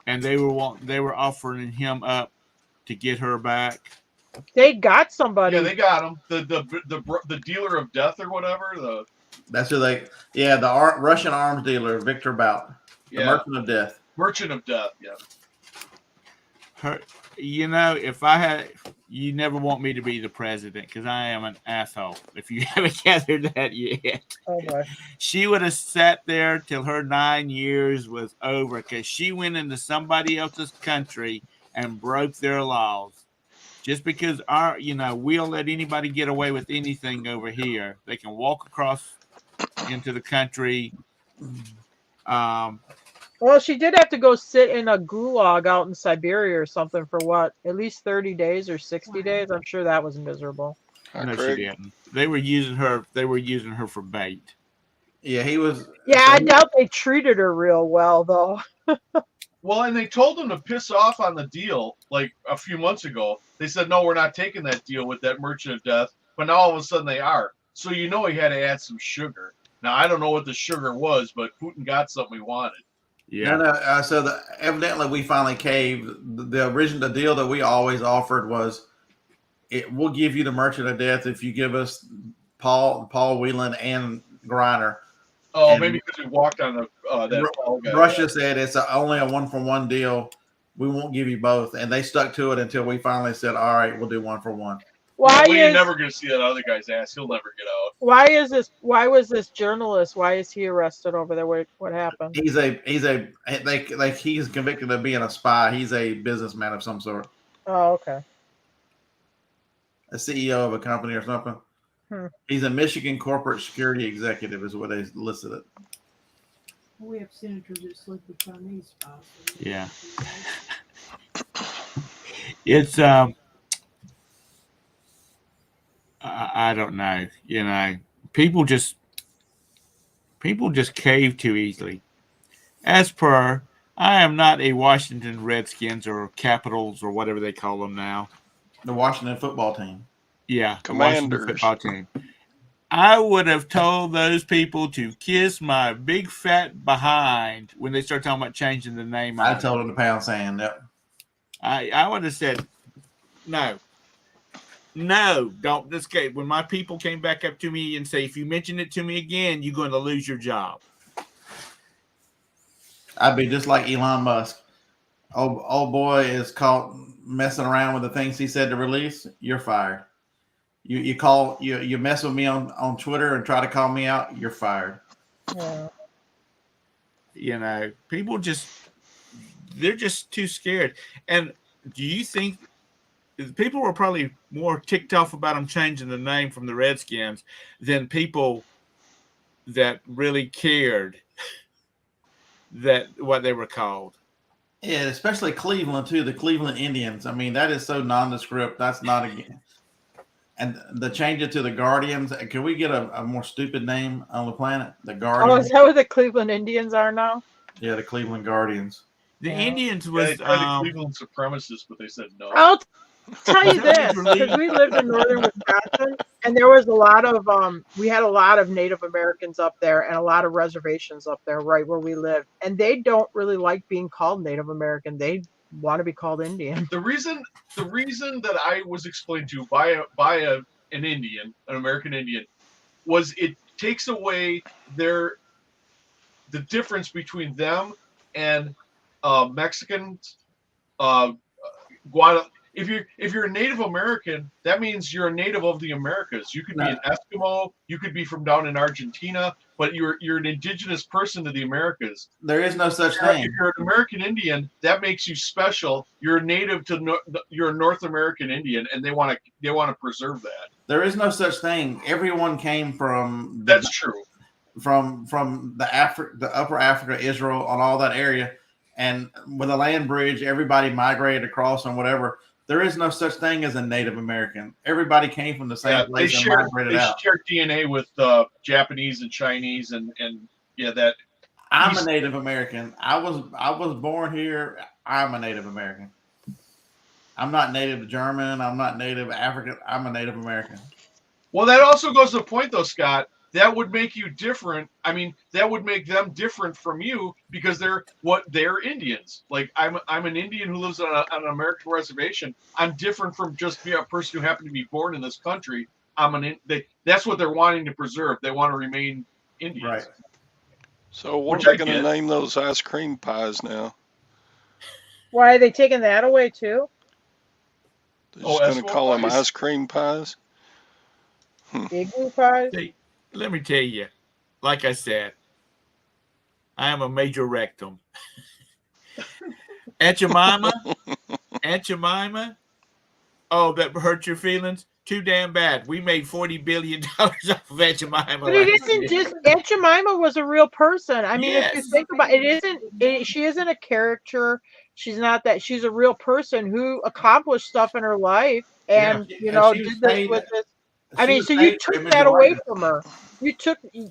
and they were offering him up to get her back. They got somebody. Yeah, they got him. The dealer of death or whatever. That's who they. Yeah, the Russian arms dealer, Victor Bout, the merchant of death. Merchant of death. Yeah. Her, if I had, you never want me to be the president because I am an asshole. If you haven't gathered that yet, oh boy. She would have sat there till her 9 years was over because she went into somebody else's country and broke their laws. Just because we'll let anybody get away with anything over here. They can walk across into the country. Well, she did have to go sit in a gulag out in Siberia or something for what, at least 30 days or 60 days. I'm sure that was miserable. No, she didn't. They were using her for bait. Yeah, he was. Yeah, I doubt they treated her real well though. Well, and they told him to piss off on the deal like a few months ago. They said, no, we're not taking that deal with that merchant of death. But now all of a sudden they are. So he had to add some sugar. Now, I don't know what the sugar was, but Putin got something he wanted. Yeah. No. So evidently we finally caved. The deal that we always offered was, we'll give you the merchant of death if you give us Paul Whelan and Griner. Oh, and maybe because we walked on that Paul guy. Russia said it's only a 1-for-1 deal. We won't give you both, and they stuck to it until we finally said, "All right, we'll do 1-for-1." You're never going to see that other guy's ass. He'll never get out. Why was this journalist? Why is he arrested over there? What happened? He's convicted of being a spy. He's a businessman of some sort. Oh, okay. A CEO of a company or something. He's a Michigan corporate security executive, is what they listed it. We have senators that sleep with Chinese spies. Yeah. It's I don't know. People just cave too easily. As per, I am not a Washington Redskins or Capitals or whatever they call them now. The Washington football team. Yeah, Commanders. The Washington football team. I would have told those people to kiss my big fat behind when they start talking about changing the name. I told them to pound sand. Yep. I would have said, no, don't escape. When my people came back up to me and say, if you mention it to me again, you're going to lose your job. I'd be just like Elon Musk. Old boy is caught messing around with the things he said to release. You're fired. You mess with me on Twitter and try to call me out. You're fired. Yeah. People they're just too scared. And do you think people were probably more ticked off about them changing the name from the Redskins than people that really cared that what they were called? Yeah, especially Cleveland too. The Cleveland Indians. I mean, that is so nondescript. That's not again. And the change it to the Guardians. Can we get a more stupid name on the planet? The Guardians. Oh, is that what the Cleveland Indians are now? Yeah, the Cleveland Guardians. The Indians was they tried the Cleveland supremacists, but they said no. Tell you Is that this, major league? because we lived in northern Wisconsin, and there was a lot of we had a lot of Native Americans up there, and a lot of reservations up there, right where we lived, and they don't really like being called Native American. They want to be called Indian. The reason that I was explained to by an Indian, an American Indian, was it takes away the difference between them and Mexicans. If you're a Native American, that means you're a native of the Americas. You could be an Eskimo, you could be from down in Argentina, but you're an indigenous person to the Americas. There is no such thing. If you're an American Indian, that makes you special. You're a native you're a North American Indian, and they want to preserve that. There is no such thing. Everyone came from That's true. From the upper Africa, Israel, on all that area, and with a land bridge, everybody migrated across and whatever. There is no such thing as a Native American. Everybody came from the same place and migrated out. They share DNA with Japanese and Chinese and yeah, that. I'm a Native American. I was born here. I'm a Native American. I'm not Native German. I'm not Native African. I'm a Native American. Well, that also goes to the point, though, Scott. That would make you different. I mean, that would make them different from you because they're Indians. Like I'm an Indian who lives on an American reservation. I'm different from just being a person who happened to be born in this country. That's what they're wanting to preserve. They want to remain Indians. Right. So what are they going to name those ice cream pies now? Why are they taking that away too? They're just going to call them ice cream pies? Igloo pies? Let me tell you, like I said, I am a major rectum. Aunt Jemima, oh, that hurt your feelings? Too damn bad. We made $40 billion off of Aunt Jemima. But it isn't just Aunt Jemima was a real person. I mean, if you think about it, she isn't a character. She's not that. She's a real person who accomplished stuff in her life, and did this with this. I mean, so you took that away from her.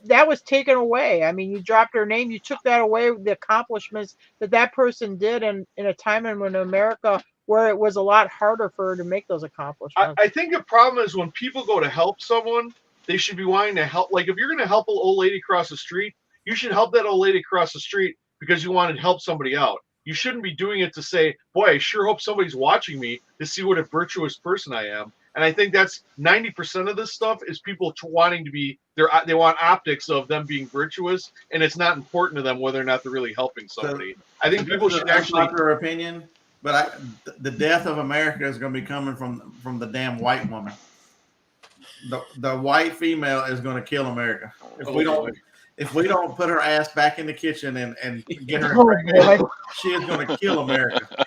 That was taken away. I mean, you dropped her name. You took that away, the accomplishments that person did in a time in America where it was a lot harder for her to make those accomplishments. I think the problem is when people go to help someone, they should be wanting to help. Like if you're going to help an old lady across the street, you should help that old lady across the street because you wanted to help somebody out. You shouldn't be doing it to say, boy, I sure hope somebody's watching me to see what a virtuous person I am. And I think that's 90% of this stuff is people wanting to be they want optics of them being virtuous, and it's not important to them whether or not they're really helping somebody. So, I think people should actually. Their opinion, but the death of America is going to be coming from the damn white woman. The white female is going to kill America if we don't put her ass back in the kitchen and get her. She is going to kill America.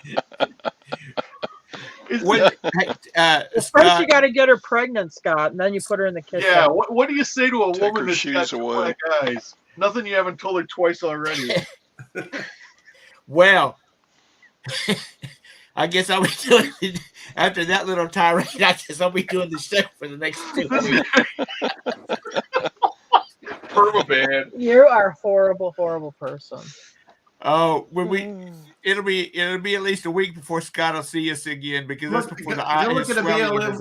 First, you got to get her pregnant, Scott, and then you put her in the kitchen. Yeah. What do you say to a woman that's got two black eyes? Nothing you haven't told her twice already. Well, I guess I'll be doing it after that little tirade. I guess I'll be doing the show for the next 2 weeks. Permaban. You are a horrible, horrible person. Oh, it'll be at least a week before Scott will see us again because that's before his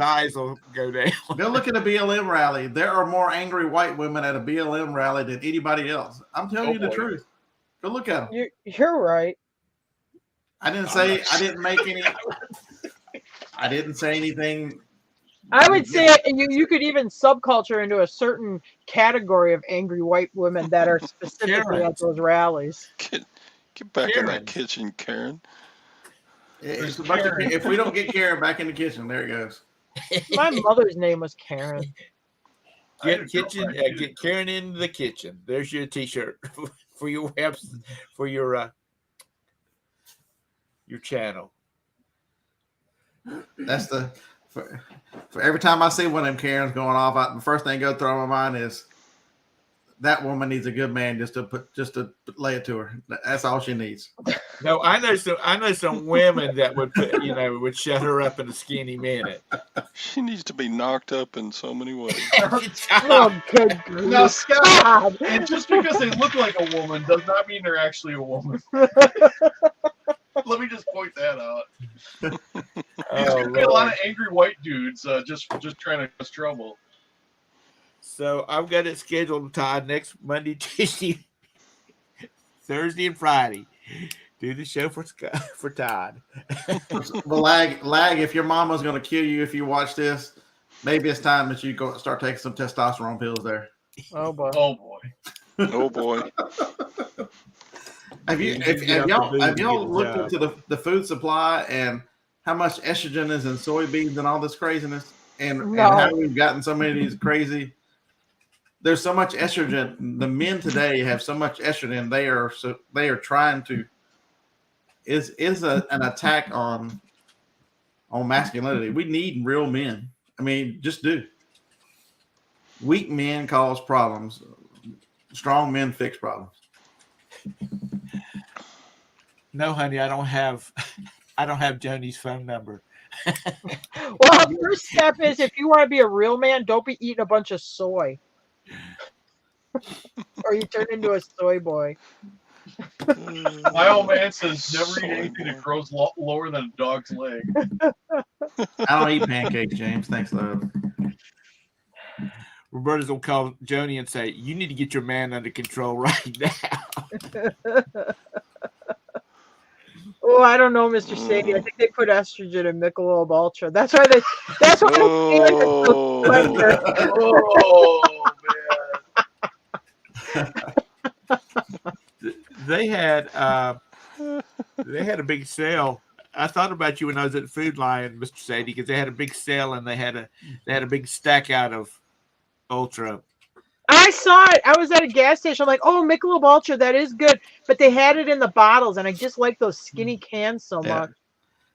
eyes will go down. Go look at a BLM rally. There are more angry white women at a BLM rally than anybody else. I'm telling you the truth. Go look at them. You're right. I didn't say anything. I would say you could even subculture into a certain category of angry white women that are specifically at those rallies. Get back in that kitchen, Karen. If we don't get Karen back in the kitchen, there it goes. My mother's name was Karen. Get Karen into the kitchen. There's your T-shirt for your channel. That's for every time I see one of them Karens going off, the first thing go through my mind is that woman needs a good man just to lay it to her. That's all she needs. No, I know some women that would shut her up in a skinny minute. She needs to be knocked up in so many ways. Oh, good grief. Now, Scott, and just because they look like a woman does not mean they're actually a woman. Let me just point that out. He's Oh, gonna be a lot Lord. of angry white dudes just trying to cause trouble. So I've got it scheduled, Todd, next Monday, Tuesday, Thursday, and Friday. Do the show for Todd. Well, lag. If your mama's going to kill you if you watch this, maybe it's time that you go start taking some testosterone pills there. Oh boy. Oh boy. Oh boy. Have You need to get y'all off the booze and get looked the into the food supply and how much estrogen is in soybeans and all this craziness and No. how we've gotten so many of these crazy. There's so much estrogen. The men today have so much estrogen. They are trying to is an attack on masculinity. We need real men. I mean, just do. Weak men cause problems. Strong men fix problems. No, honey, I don't have Joni's phone number. Well, first step is if you want to be a real man, don't be eating a bunch of soy, or you turn into a soy boy. My old man says never Soy eat anything boy. that grows lower than a dog's leg. I don't eat pancakes, James. Thanks, love. Roberta's gonna call Joni and say, "You need to get your man under control right now." Oh, I don't know, Mr. Sadie. I think they put estrogen in Michelob Ultra. That's why they. That's why Oh. Oh man. They had a big sale. I thought about you when I was at Food Lion, Mr. Sadie, because they had a big sale and they had a big stack out of Ultra. I saw it. I was at a gas station. I'm like, oh, Michelob Ultra, that is good. But they had it in the bottles, and I just like those skinny cans so Yeah. much.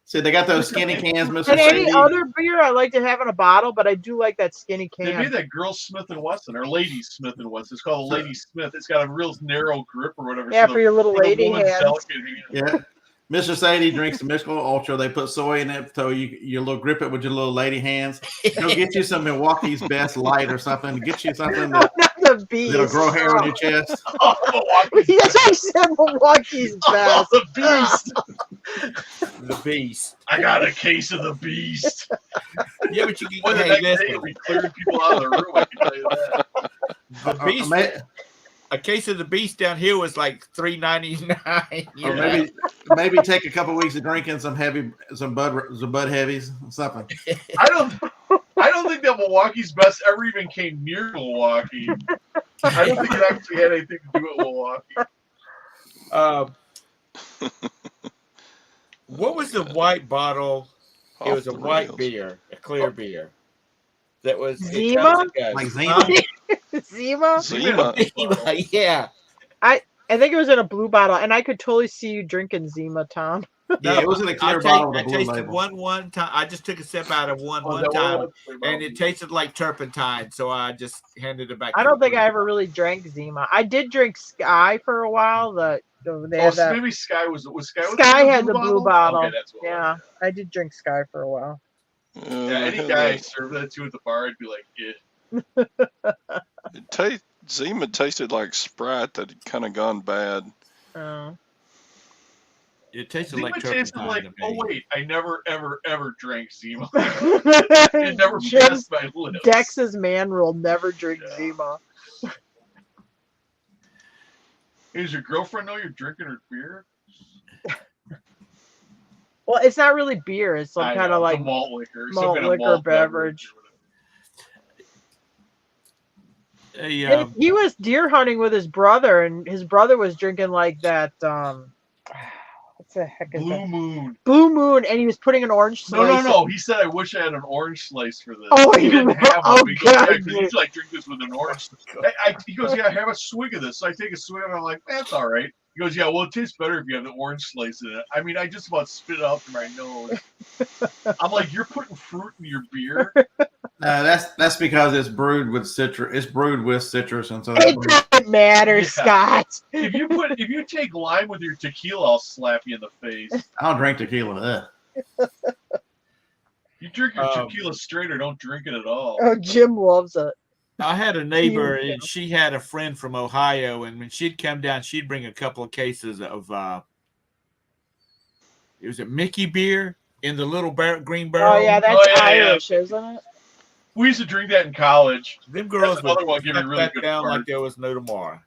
See, they got those skinny cans, Mr. And any Sadie. other beer, I like to have in a bottle, but I do like that skinny They made can. that girl Smith and Wesson or Lady Smith and Wesson. It's called a Lady Smith. It's got a real narrow grip or whatever. Yeah, so for your little for the lady woman's hands. delicate hand. Yeah. Mr. Sadie drinks the Michelob Ultra. They put soy in it, so you little grip it with your little lady hands. Go get you some Milwaukee's Best Light or something. Get you something Oh, not the beast. that'll grow hair on your chest. Oh, Milwaukee's Yes, I said Milwaukee's best. the beast. The beast. I got a case of the beast. Yeah, but you can Boy, the hey, next day listen, it'll be clearing people out of the room. I can tell you that. the beast. A case of the beast down here was like $3.99. Or maybe take a couple weeks of drinking some Bud Heavies, something. I don't think that Milwaukee's Best ever even came near Milwaukee. I don't think it actually had anything to do with Milwaukee. What was the white bottle? It was a Off the white rails. beer, a clear beer. That was it Zima? comes and goes. Like Zima? Zima? Zima. Zima, yeah. I think it was in a blue bottle, and I could totally see you drinking Zima, Tom. Yeah, it was in a clear bottle with a blue tasted label. one time. I just took a sip out of one Oh, that time, was- and it tasted like turpentine. So I just handed it back. I to don't the think I person. ever really drank Zima. I did drink Sky for a while. They had that. maybe Sky was Sky. Sky had the blue bottle. Okay, that's what it was. Yeah, I did drink Sky for a while. Yeah, any guy I served that to at the bar, I'd be like, yeah. Zima tasted like Sprite that had kind of gone bad. Oh. It tasted Zima like tasted turpentine like, to me. oh wait, I never ever ever drank Zima. It never Jim passed my lips. Dex's man rule: never drink Zima. Hey, does your girlfriend know you're drinking her beer? Well, it's not really beer. It's some I kind know, of like the malt liquor, some malt kind of liquor malt beverage. or whatever. And he was deer hunting with his brother, and his brother was drinking like that. What's the heck is Blue that? Moon. Blue Moon, and he was putting an orange slice. No. He said, "I wish I had an orange slice for this." Oh, he didn't have oh, one. He goes, God. "Yeah, 'cause usually I drink this with an orange." He goes, "Yeah, have a swig of this." So I take a swig, and I'm like, "That's all right." He goes, "Yeah, well, it tastes better if you have the orange slice in it." I mean, I just about spit it out through my nose. I'm like, "You're putting fruit in your beer?" No, that's because it's brewed with citrus. It's brewed with citrus, and so It doesn't matter, Yeah. Scott. If you take lime with your tequila, I'll slap you in the face. I don't drink tequila. You drink your tequila straight or don't drink it at all. Oh, Jim loves it. I had a neighbor, Yeah. and she had a friend from Ohio, and when she'd come down, she'd bring a couple of cases of it was a Mickey beer. in the little green barrel. Oh yeah, that's Oh, yeah, yeah. Irish, isn't it? We used to drink that in college. Them girls That's would another one give me suck really that good down fart. like there was no tomorrow.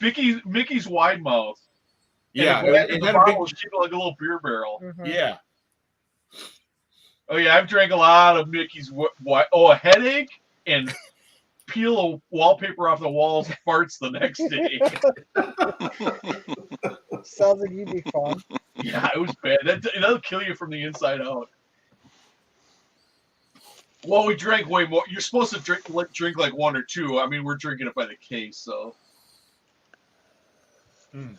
Mickey's wide mouth. Yeah, And it the had a big. bottle was shaped like a little beer barrel. Mhm. Yeah, Oh yeah, I've drank a lot of Mickey's. A headache and peel a wallpaper off the walls, farts the next day. Sounds like you'd be fun. Yeah, it was bad. That'll kill you from the inside out. Well, we drank way more. You're supposed to drink like one or two. I mean, we're drinking it by the case, so. When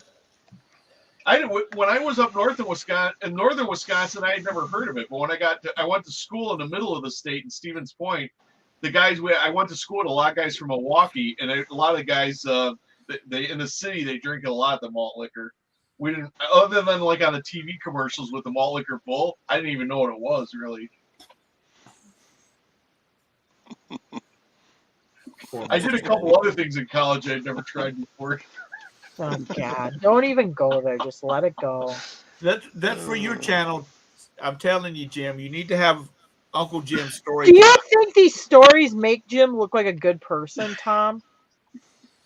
I was up north in northern Wisconsin, I had never heard of it. But when I went to school in the middle of the state in Stevens Point, I went to school with a lot of guys from Milwaukee, and a lot of the guys they in the city they drink a lot of the malt liquor. We didn't, other than like on the TV commercials with the malt liquor bull. I didn't even know what it was really. I did a couple other things in college I'd never tried before. Oh God! Don't even go there. Just let it go. That for your channel. I'm telling you, Jim. You need to have Uncle Jim's story. Do you think these stories make Jim look like a good person, Tom?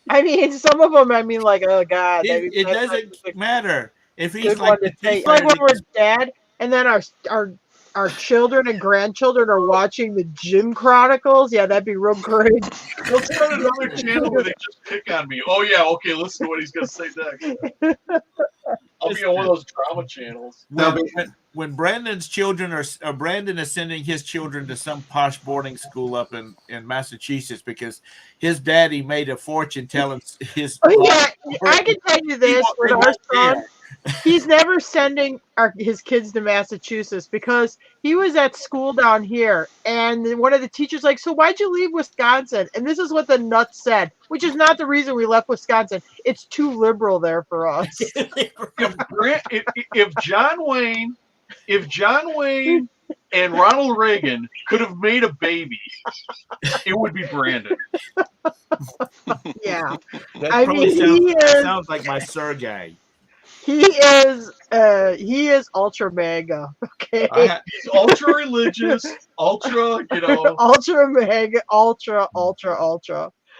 I mean, some of them. I mean, like, oh God, It doesn't matter if he's good like one to say. It's like when we're dead, and then our children and grandchildren are watching the Jim Chronicles. Yeah, that'd be real great. Let's start another channel where they just pick on me. Oh yeah, okay, listen to what he's gonna say next. I'll be on one of those drama channels. When Brandon's children Brandon is sending his children to some posh boarding school up in Massachusetts because his daddy made a fortune telling his. Oh, yeah, I can tell you this with our son. He's never sending his kids to Massachusetts because he was at school down here, and one of the teachers like, so why'd you leave Wisconsin? And this is what the nuts said, which is not the reason we left Wisconsin. It's too liberal there for us. If John Wayne and Ronald Reagan could have made a baby, it would be Brandon. Yeah, That sounds like my Sergey. He is ultra mega. Okay, he's ultra religious, ultra, ultra mega, ultra.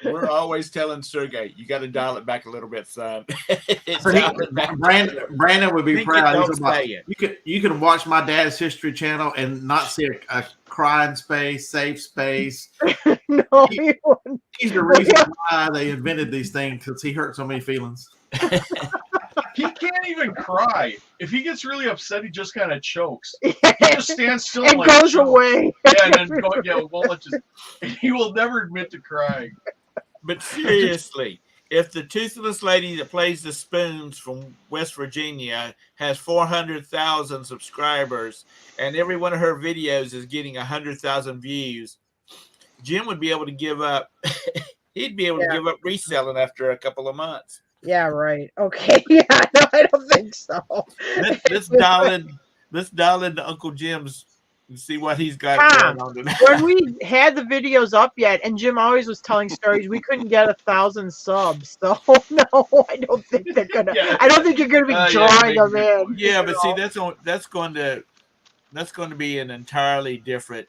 We're always telling Sergey, you got to dial it back a little bit, son. Brandon would be proud. You can watch my dad's history channel and not see a crying space, safe space. No, he's the reason why they invented these things because he hurt so many feelings. He can't even cry. If he gets really upset, he just kind of chokes. He just stands still and goes away. Yeah, and then he will never admit to crying. But seriously, if the toothless lady that plays the spoons from West Virginia has 400,000 subscribers and every one of her videos is getting 100,000 views, Jim would be able to give up. He'd be able to give up reselling after a couple of months. Yeah, right. Okay. Yeah, no, I don't think so. Let's dial into Uncle Jim's and see what he's got going on tonight. When we had the videos up yet, and Jim always was telling stories, we couldn't get 1,000 subs. So no, I don't think they're gonna. Yeah. I don't think you're gonna be drawing them in. Yeah, but see, that's going to be an entirely different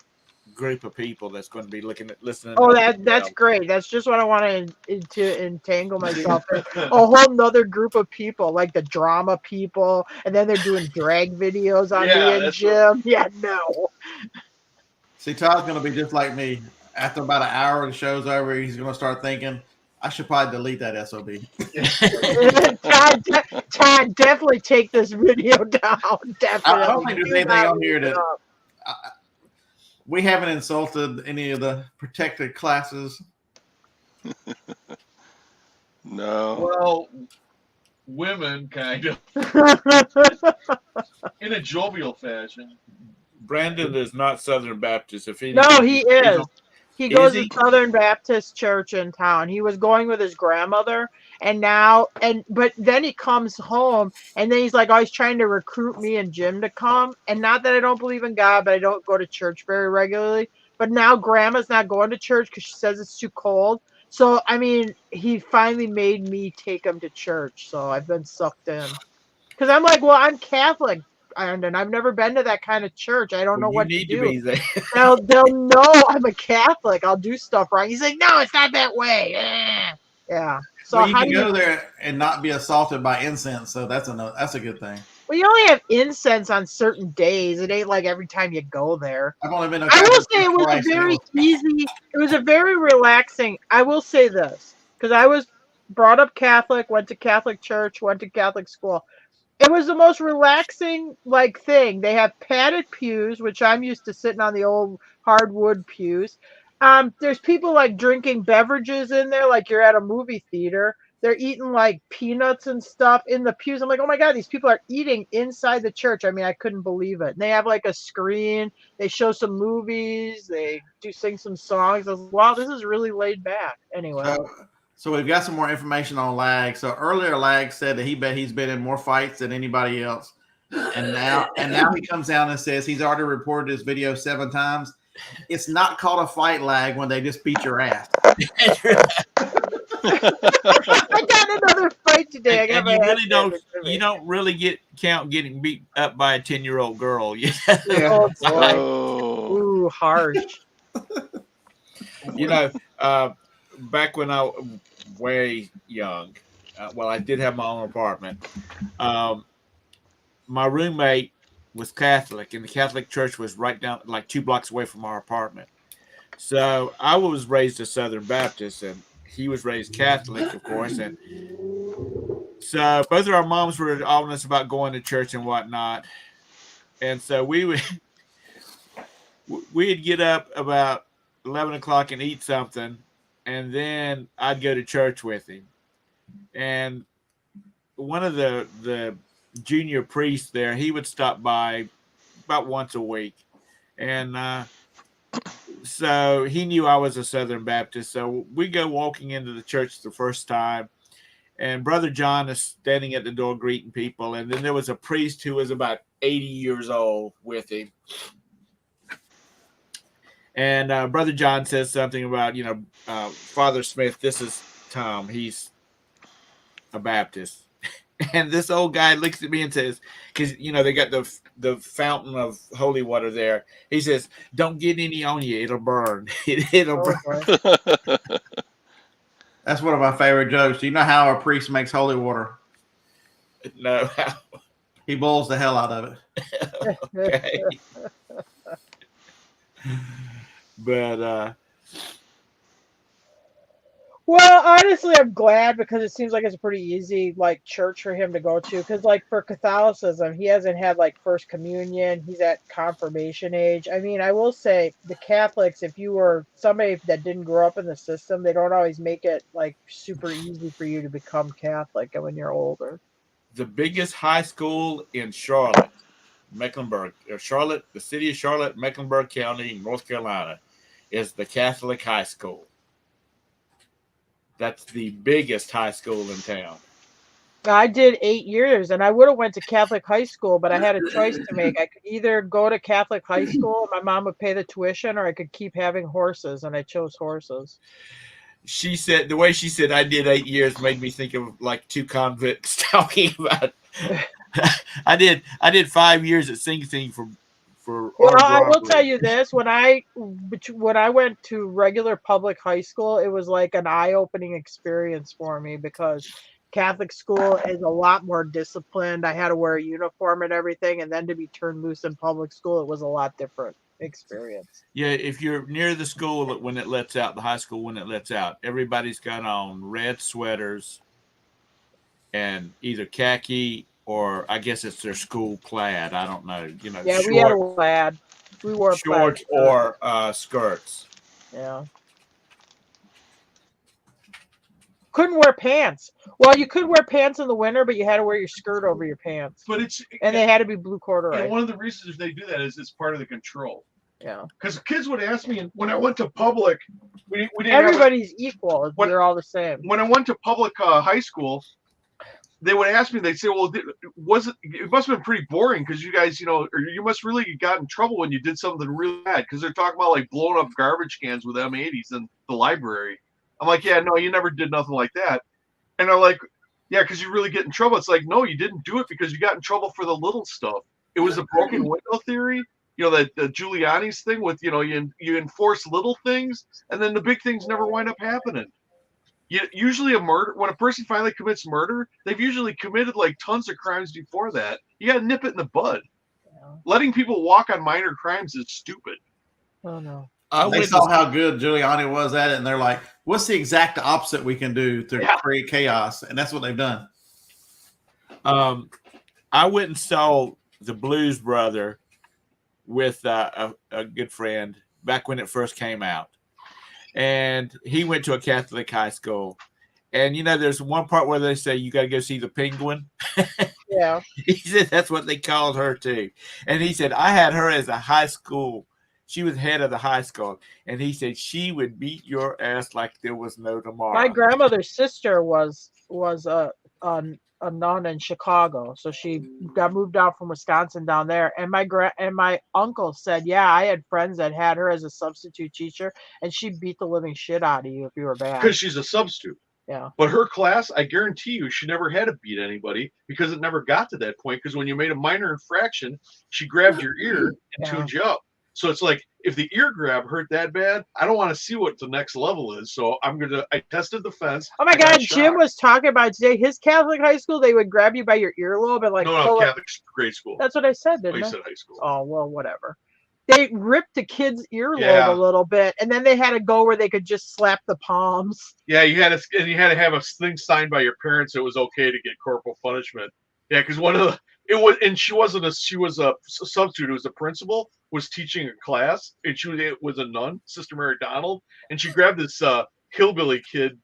group of people that's going to be listening. Oh, that's great. That's just what I want to entangle myself in. A whole nother group of people, like the drama people, and then they're doing drag videos on me and Jim. Right. Yeah, no. See, Todd's going to be just like me. After about an hour the show's over, he's going to start thinking, I should probably delete that SOB. Todd, definitely take this video down. Definitely. I don't think there's anything on here that... we haven't insulted any of the protected classes. No. Well, women kind of. In a jovial fashion. Brandon is not Southern Baptist. He is. He goes to Southern Baptist church in town. He was going with his grandmother, but then he comes home, and then he's like, he's trying to recruit me and Jim to come. And not that I don't believe in God, but I don't go to church very regularly. But now Grandma's not going to church because she says it's too cold. So, I mean, he finally made me take him to church. So I've been sucked in. Because I'm like, well, I'm Catholic, and I've never been to that kind of church. I don't know Well, you what to need to do. be there. They'll know I'm a Catholic. I'll do stuff wrong. He's like, no, it's not that way. Yeah. So Well, you how can do you? go there and not be assaulted by incense, so that's a good thing. Well, you only have incense on certain days. It ain't like every time you go there. I've only been to a I will Catholic say church it was a twice, and it very was easy. It was a very relaxing. I will say this because I was brought up Catholic, went to Catholic church, went to Catholic school. It was the most relaxing like thing. They have padded pews, which I'm used to sitting on the old hardwood pews. There's people like drinking beverages in there, like you're at a movie theater. They're eating like peanuts and stuff in the pews. I'm like, oh my god, these people are eating inside the church. I mean, I couldn't believe it. And they have like a screen. They show some movies. They do sing some songs. I was like, wow, this is really laid back. Anyway. So we've got some more information on Lag. So earlier, Lag said that he's been in more fights than anybody else, and now he comes down and says he's already reported his video 7 times. It's not called a fight, Lag, when they just beat your ass. I got another fight today. I got And my you ass really don't. handed to me. You don't really count getting beat up by a 10-year-old girl. Yeah. Oh boy. Oh, Ooh, harsh. You know, back when I was way young, well, I did have my own apartment. My roommate was Catholic, and the Catholic church was right down, like 2 blocks away from our apartment. So I was raised a Southern Baptist, and he was raised Catholic, of course. And so both of our moms were on us about going to church and whatnot. And so we'd get up about 11 o'clock and eat something, and then I'd go to church with him. And one of the junior priests there, he would stop by about once a week. And so he knew I was a Southern Baptist. So we go walking into the church the first time, and Brother John is standing at the door greeting people. And then there was a priest who was about 80 years old with him. And Brother John says something about, Father Smith, this is Tom. He's a Baptist. And this old guy looks at me and says, because, they got the fountain of holy water there. He says, don't get any on you. It'll burn. It'll burn. That's one of my favorite jokes. Do you know how a priest makes holy water? No. He boils the hell out of it. Okay. But Well, honestly, I'm glad because it seems like it's a pretty easy like church for him to go to. Because like for Catholicism, he hasn't had like First Communion. He's at confirmation age. I mean, I will say the Catholics, if you were somebody that didn't grow up in the system, they don't always make it like super easy for you to become Catholic when you're older. the biggest high school in Charlotte, Mecklenburg, Charlotte, the city of Charlotte, Mecklenburg County, North Carolina, is the Catholic high school. That's the biggest high school in town. I did 8 years, and I would have went to Catholic high school, but I had a choice to make. I could either go to Catholic high school, and my mom would pay the tuition, or I could keep having horses, and I chose horses. She said, the way she said I did 8 years made me think of like 2 convicts talking about. I did 5 years at Sing Sing for. Well, I will tell you this: when I went to regular public high school, it was like an eye-opening experience for me because Catholic school is a lot more disciplined. I had to wear a uniform and everything, and then to be turned loose in public school, it was a lot different experience. Yeah, if you're near the school when it lets out, the high school when it lets out, everybody's got on red sweaters and either khaki or I guess it's their school plaid. I don't know. Yeah, we had a plaid. We wore shorts or skirts. Yeah. Couldn't wear pants. Well, you could wear pants in the winter, but you had to wear your skirt over your pants. But they had to be blue corduroy. One of the reasons they do that is it's part of the control. Yeah. Because kids would ask me when I went to public, we didn't. Everybody's equal. They're all the same. When I went to public high school, they would ask me. They'd say, "Well, it must have been pretty boring because you guys, or you must really got in trouble when you did something really bad." Because they're talking about like blowing up garbage cans with M80s in the library. I'm like, "Yeah, no, you never did nothing like that." And they're like, "Yeah, because you really get in trouble." It's like, no, you didn't do it because you got in trouble for the little stuff. it was a broken window theory. You know, that the Giuliani's thing with, you know, you enforce little things and then the big things never wind up happening. Usually a murder, when a person finally commits murder, they've usually committed like tons of crimes before that. You got to nip it in the bud. Yeah. Letting people walk on minor crimes is stupid. Oh no. They saw how good Giuliani was at it, and they're like, "What's the exact opposite we can do to create chaos?" And that's what they've done. I went and saw the Blues Brother with a good friend back when it first came out, and he went to a Catholic high school. And you know, there's one part where they say you got to go see the penguin. Yeah. He said that's what they called her too, and he said I had her as a high school. She was head of the high school, and he said she would beat your ass like there was no tomorrow. My grandmother's sister was a nun in Chicago, so she got moved out from Wisconsin down there. And my uncle said, yeah, I had friends that had her as a substitute teacher, and she beat the living shit out of you if you were bad. Because she's a substitute. Yeah. But her class, I guarantee you, she never had to beat anybody because it never got to that point. Because when you made a minor infraction, she grabbed your ear and tuned you up. So it's like, if the ear grab hurt that bad, I don't want to see what the next level is. So I tested the fence. Oh my God, Jim was talking about today. His Catholic high school, they would grab you by your earlobe and like. No, Catholic grade school. That's what I said, didn't you I? said high school. Oh, well, whatever. They ripped the kid's earlobe a little bit, and then they had to go where they could just slap the palms. Yeah, you had to have a thing signed by your parents. It was okay to get corporal punishment. Yeah, because she was a substitute. It was a principal was teaching a class, and it was a nun, Sister Mary Donald, and she grabbed this hillbilly kid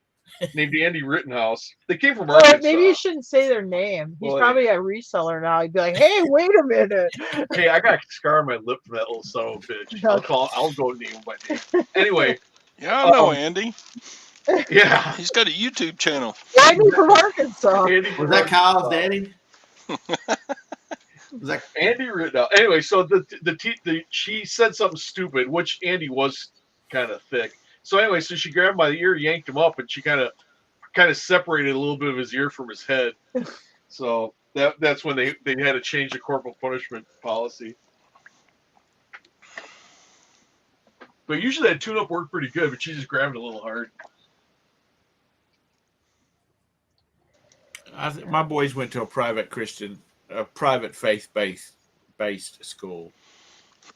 named Andy Rittenhouse. They came from Arkansas. Maybe you shouldn't say their name. He's probably a reseller now. He'd be like, "Hey, wait a minute." Hey, I got a scar on my lip from that little son of a bitch. I'll go name him by name. Anyway. Yeah, I know Andy. Yeah. He's got a YouTube channel. Andy from Arkansas. Was that Kyle's daddy? Was that Andy Rittenhouse? Anyway, so she said something stupid, which Andy was kind of thick. So anyway, so she grabbed him by the ear, yanked him up, and she kind of separated a little bit of his ear from his head. So that's when they had to change the corporal punishment policy. But usually that tune-up worked pretty good, but she just grabbed it a little hard. My boys went to a private faith-based school.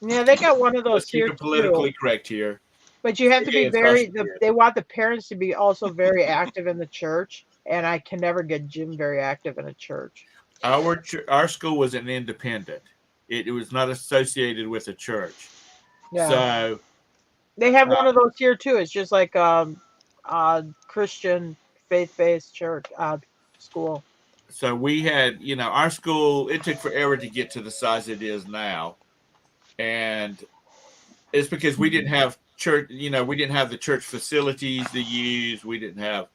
Yeah, they got one of those here too. Politically correct here. But you have to be they want the parents to be also very active in the church, and I can never get Jim very active in a church. Our school was an independent. It was not associated with a church. Yeah. So they have one of those here too. It's just like Christian faith-based church school. So we had, our school, it took forever to get to the size it is now. And it's because we didn't have church, we didn't have the church facilities to use. We didn't have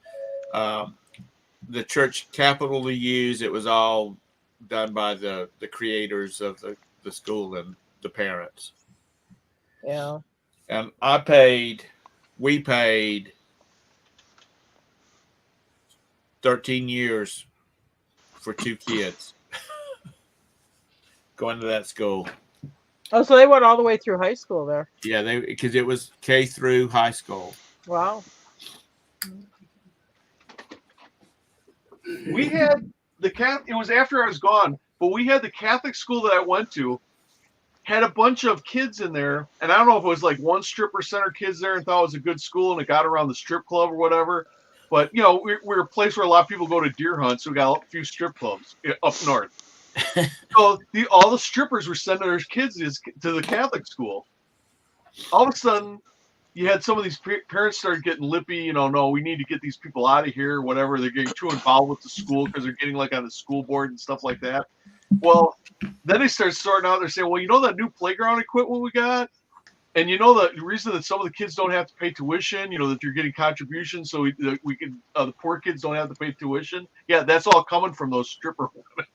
the church capital to use. It was all done by the creators of the school and the parents. Yeah. And we paid 13 years for 2 kids going to that school. Oh, so they went all the way through high school there. Yeah, because it was K through high school. Wow. We had it was after I was gone, but we had the Catholic school that I went to had a bunch of kids in there, and I don't know if it was like one stripper center kids there and thought it was a good school and it got around the strip club or whatever. But we're a place where a lot of people go to deer hunt, so we got a few strip clubs up north. So all the strippers were sending their kids to the Catholic school. All of a sudden, you had some of these parents started getting lippy. No, we need to get these people out of here, or whatever. They're getting too involved with the school because they're getting like on the school board and stuff like that. Well, then they start sorting out. They're saying, well, that new playground equipment we got, and the reason that some of the kids don't have to pay tuition, that you're getting contributions, so we can the poor kids don't have to pay tuition. Yeah, that's all coming from those stripper women.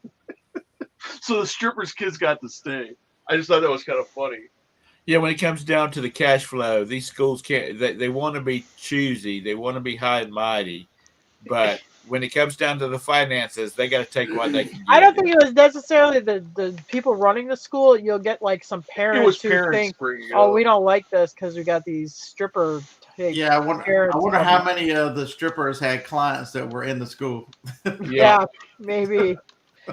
So the strippers' kids got to stay. I just thought that was kind of funny. Yeah, when it comes down to the cash flow, these schools can't. They want to be choosy. They want to be high and mighty, but when it comes down to the finances, they got to take what they can get. I don't think it was necessarily the people running the school. You'll get like some It parents was who parents think, bringing it "Oh, up. we don't like this because we got these stripper." Yeah, I wonder parents how many of the strippers had clients that were in the school. Yeah, maybe.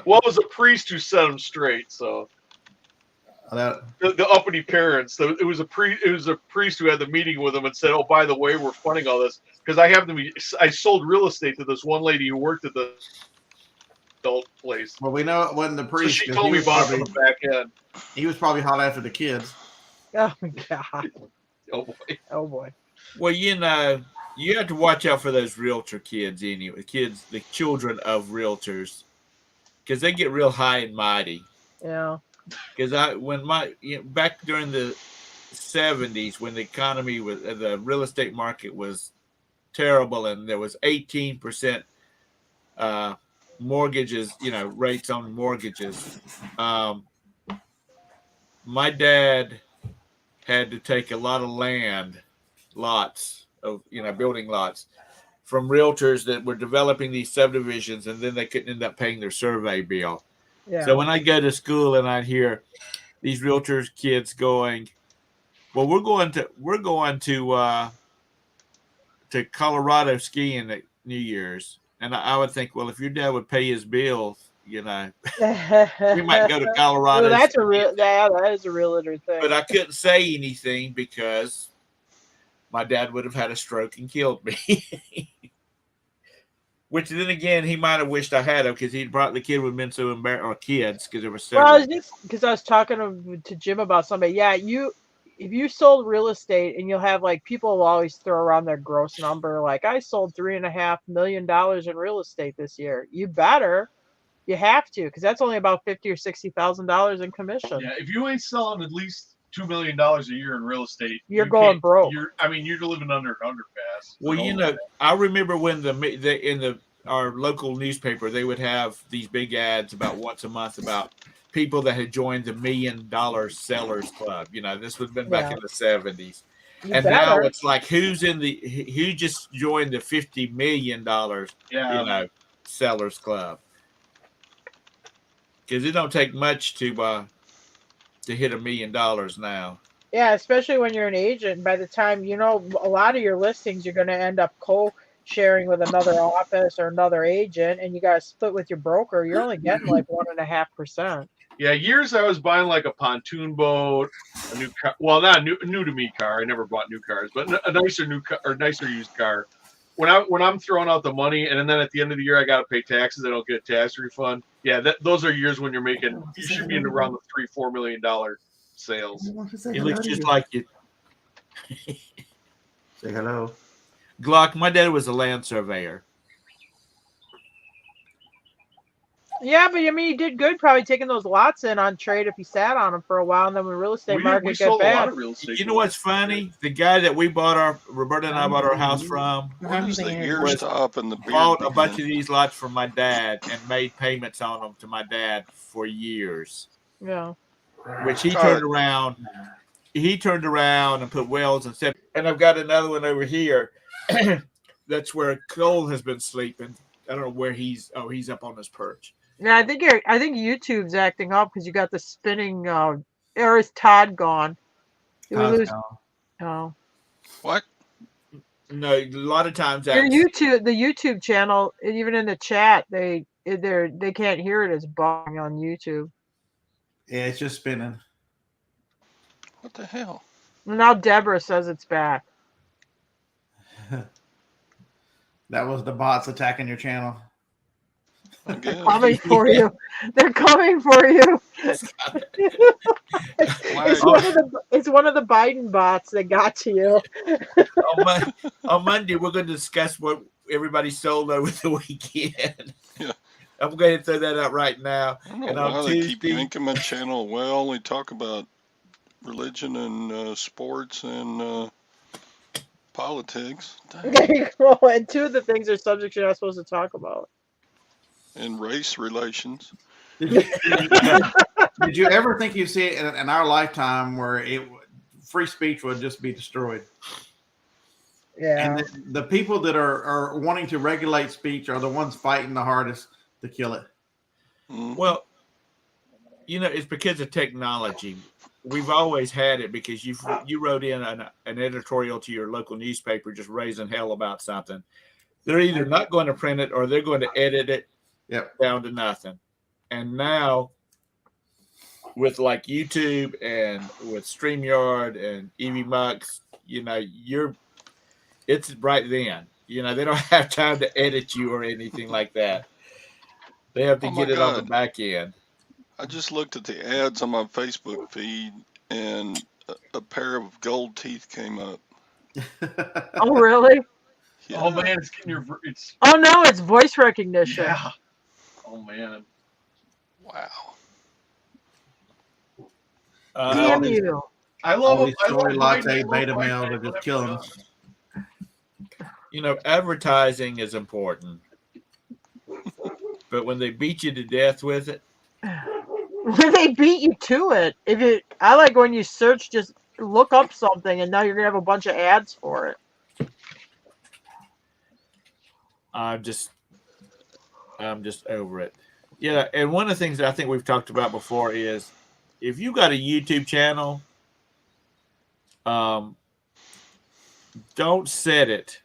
Well, it was a priest who set them straight. So That, the uppity parents. It was a priest who had the meeting with them and said, "Oh, by the way, we're funding all this because I sold real estate to this one lady who worked at the adult place. well, we know it wasn't the So priest. she 'cause told he me was about it probably- from the back end. He was probably hot after the kids. Oh my god. Oh boy. Oh boy. Well, you know, you have to watch out for those realtor kids anyway. Kids, the children of realtors, because they get real high and mighty. Yeah. Because back during the 70s, when the economy was, the real estate market was terrible, and there was 18% mortgages, rates on mortgages. My dad had to take a lot of lots of, building lots from realtors that were developing these subdivisions, and then they couldn't end up paying their survey bill. Yeah. So when I go to school and I hear these realtors kids going, well, we're going to Colorado skiing at New Year's. And I would think, well, if your dad would pay his bills, we might go to Colorado. Well, that is a realtor thing. But I couldn't say anything because my dad would have had a stroke and killed me. Which then again, he might have wished I had him because the kid would have been so embarrassed, or kids, because there were several. Well, because I was talking to Jim about somebody. Yeah, if you sold real estate, and you'll have like people will always throw around their gross number, like I sold $3.5 million in real estate this year. You better, you have to, because that's only about $50,000 or $60,000 in commission. Yeah, if you ain't selling at least $2 million a year in real estate, You're going broke. You're living under an underpass. Well, I remember when our local newspaper, they would have these big ads about once a month about people that had joined the $1 Million Sellers Club. This would have been back in the 70s. And now it's like, who just joined the $50 million, Sellers Club? Because it don't take much to hit $1 million now. Yeah, especially when you're an agent. By the time, a lot of your listings, you're going to end up co-sharing with another office or another agent, and you got to split with your broker. You're only getting like 1.5%. Yeah, years I was buying like a pontoon boat, a new car. Well, not new to me car. I never bought new cars, but a nicer new car or nicer used car. When I'm throwing out the money, and then at the end of the year I got to pay taxes, I don't get a tax refund. Yeah, those are years when you should be in around the $3-4 million sales. It looks just like you. Say hello. Glock, my dad was a land surveyor. Yeah, but he did good probably taking those lots in on trade if he sat on them for a while, and then when real estate market got bad. You know what's funny? The guy that Roberta and I bought our house from, When does the ear stop and the beard bought a begin? bunch of these lots from my dad and made payments on them to my dad for years. Yeah. Which he turned around. He turned around and put wells and stuff. And I've got another one over here. That's where Cole has been sleeping. I don't know where he's. Oh, he's up on his perch. Yeah, I think YouTube's acting up because you got the spinning. Or is Todd gone? Did we lose? Oh. What? No, a lot of times the YouTube channel, even in the chat, they can't hear it as bugging on YouTube. Yeah, it's just spinning. What the hell? Now Deborah says it's back. That was the bots attacking your channel. They're coming for you. They're coming for you. It's one of the Biden bots that got to you. On Monday, we're going to discuss what everybody sold over the weekend. Yeah. I'm going to throw that out right now. I don't know why they keep yanking my channel. We only talk about religion and sports and politics. There you go. And two of the things are subjects you're not supposed to talk about. And race relations. Did you ever think you'd see it in our lifetime where free speech would just be destroyed? Yeah. And then the people that are wanting to regulate speech are the ones fighting the hardest to kill it. Well, it's because of technology. We've always had it because you wrote in an editorial to your local newspaper just raising hell about something. They're either not going to print it or they're going to edit it down to nothing. And now with like YouTube and with StreamYard and EVMux, it's right then. They don't have time to edit you or anything like that. They have to get it on the back end. I just looked at the ads on my Facebook feed, and a pair of gold teeth came up. Oh, really? Yeah. Oh man, it's getting it's. Oh no, it's voice recognition. Yeah. Oh man. Wow. Damn you. I love them. Soy latte beta males are just killing us. Advertising is important, but when they beat you to death with it, when they beat you to it, I like when you search, just look up something, and now you're gonna have a bunch of ads for it. I'm just over it. Yeah, and one of the things that I think we've talked about before is if you got a YouTube channel, don't set it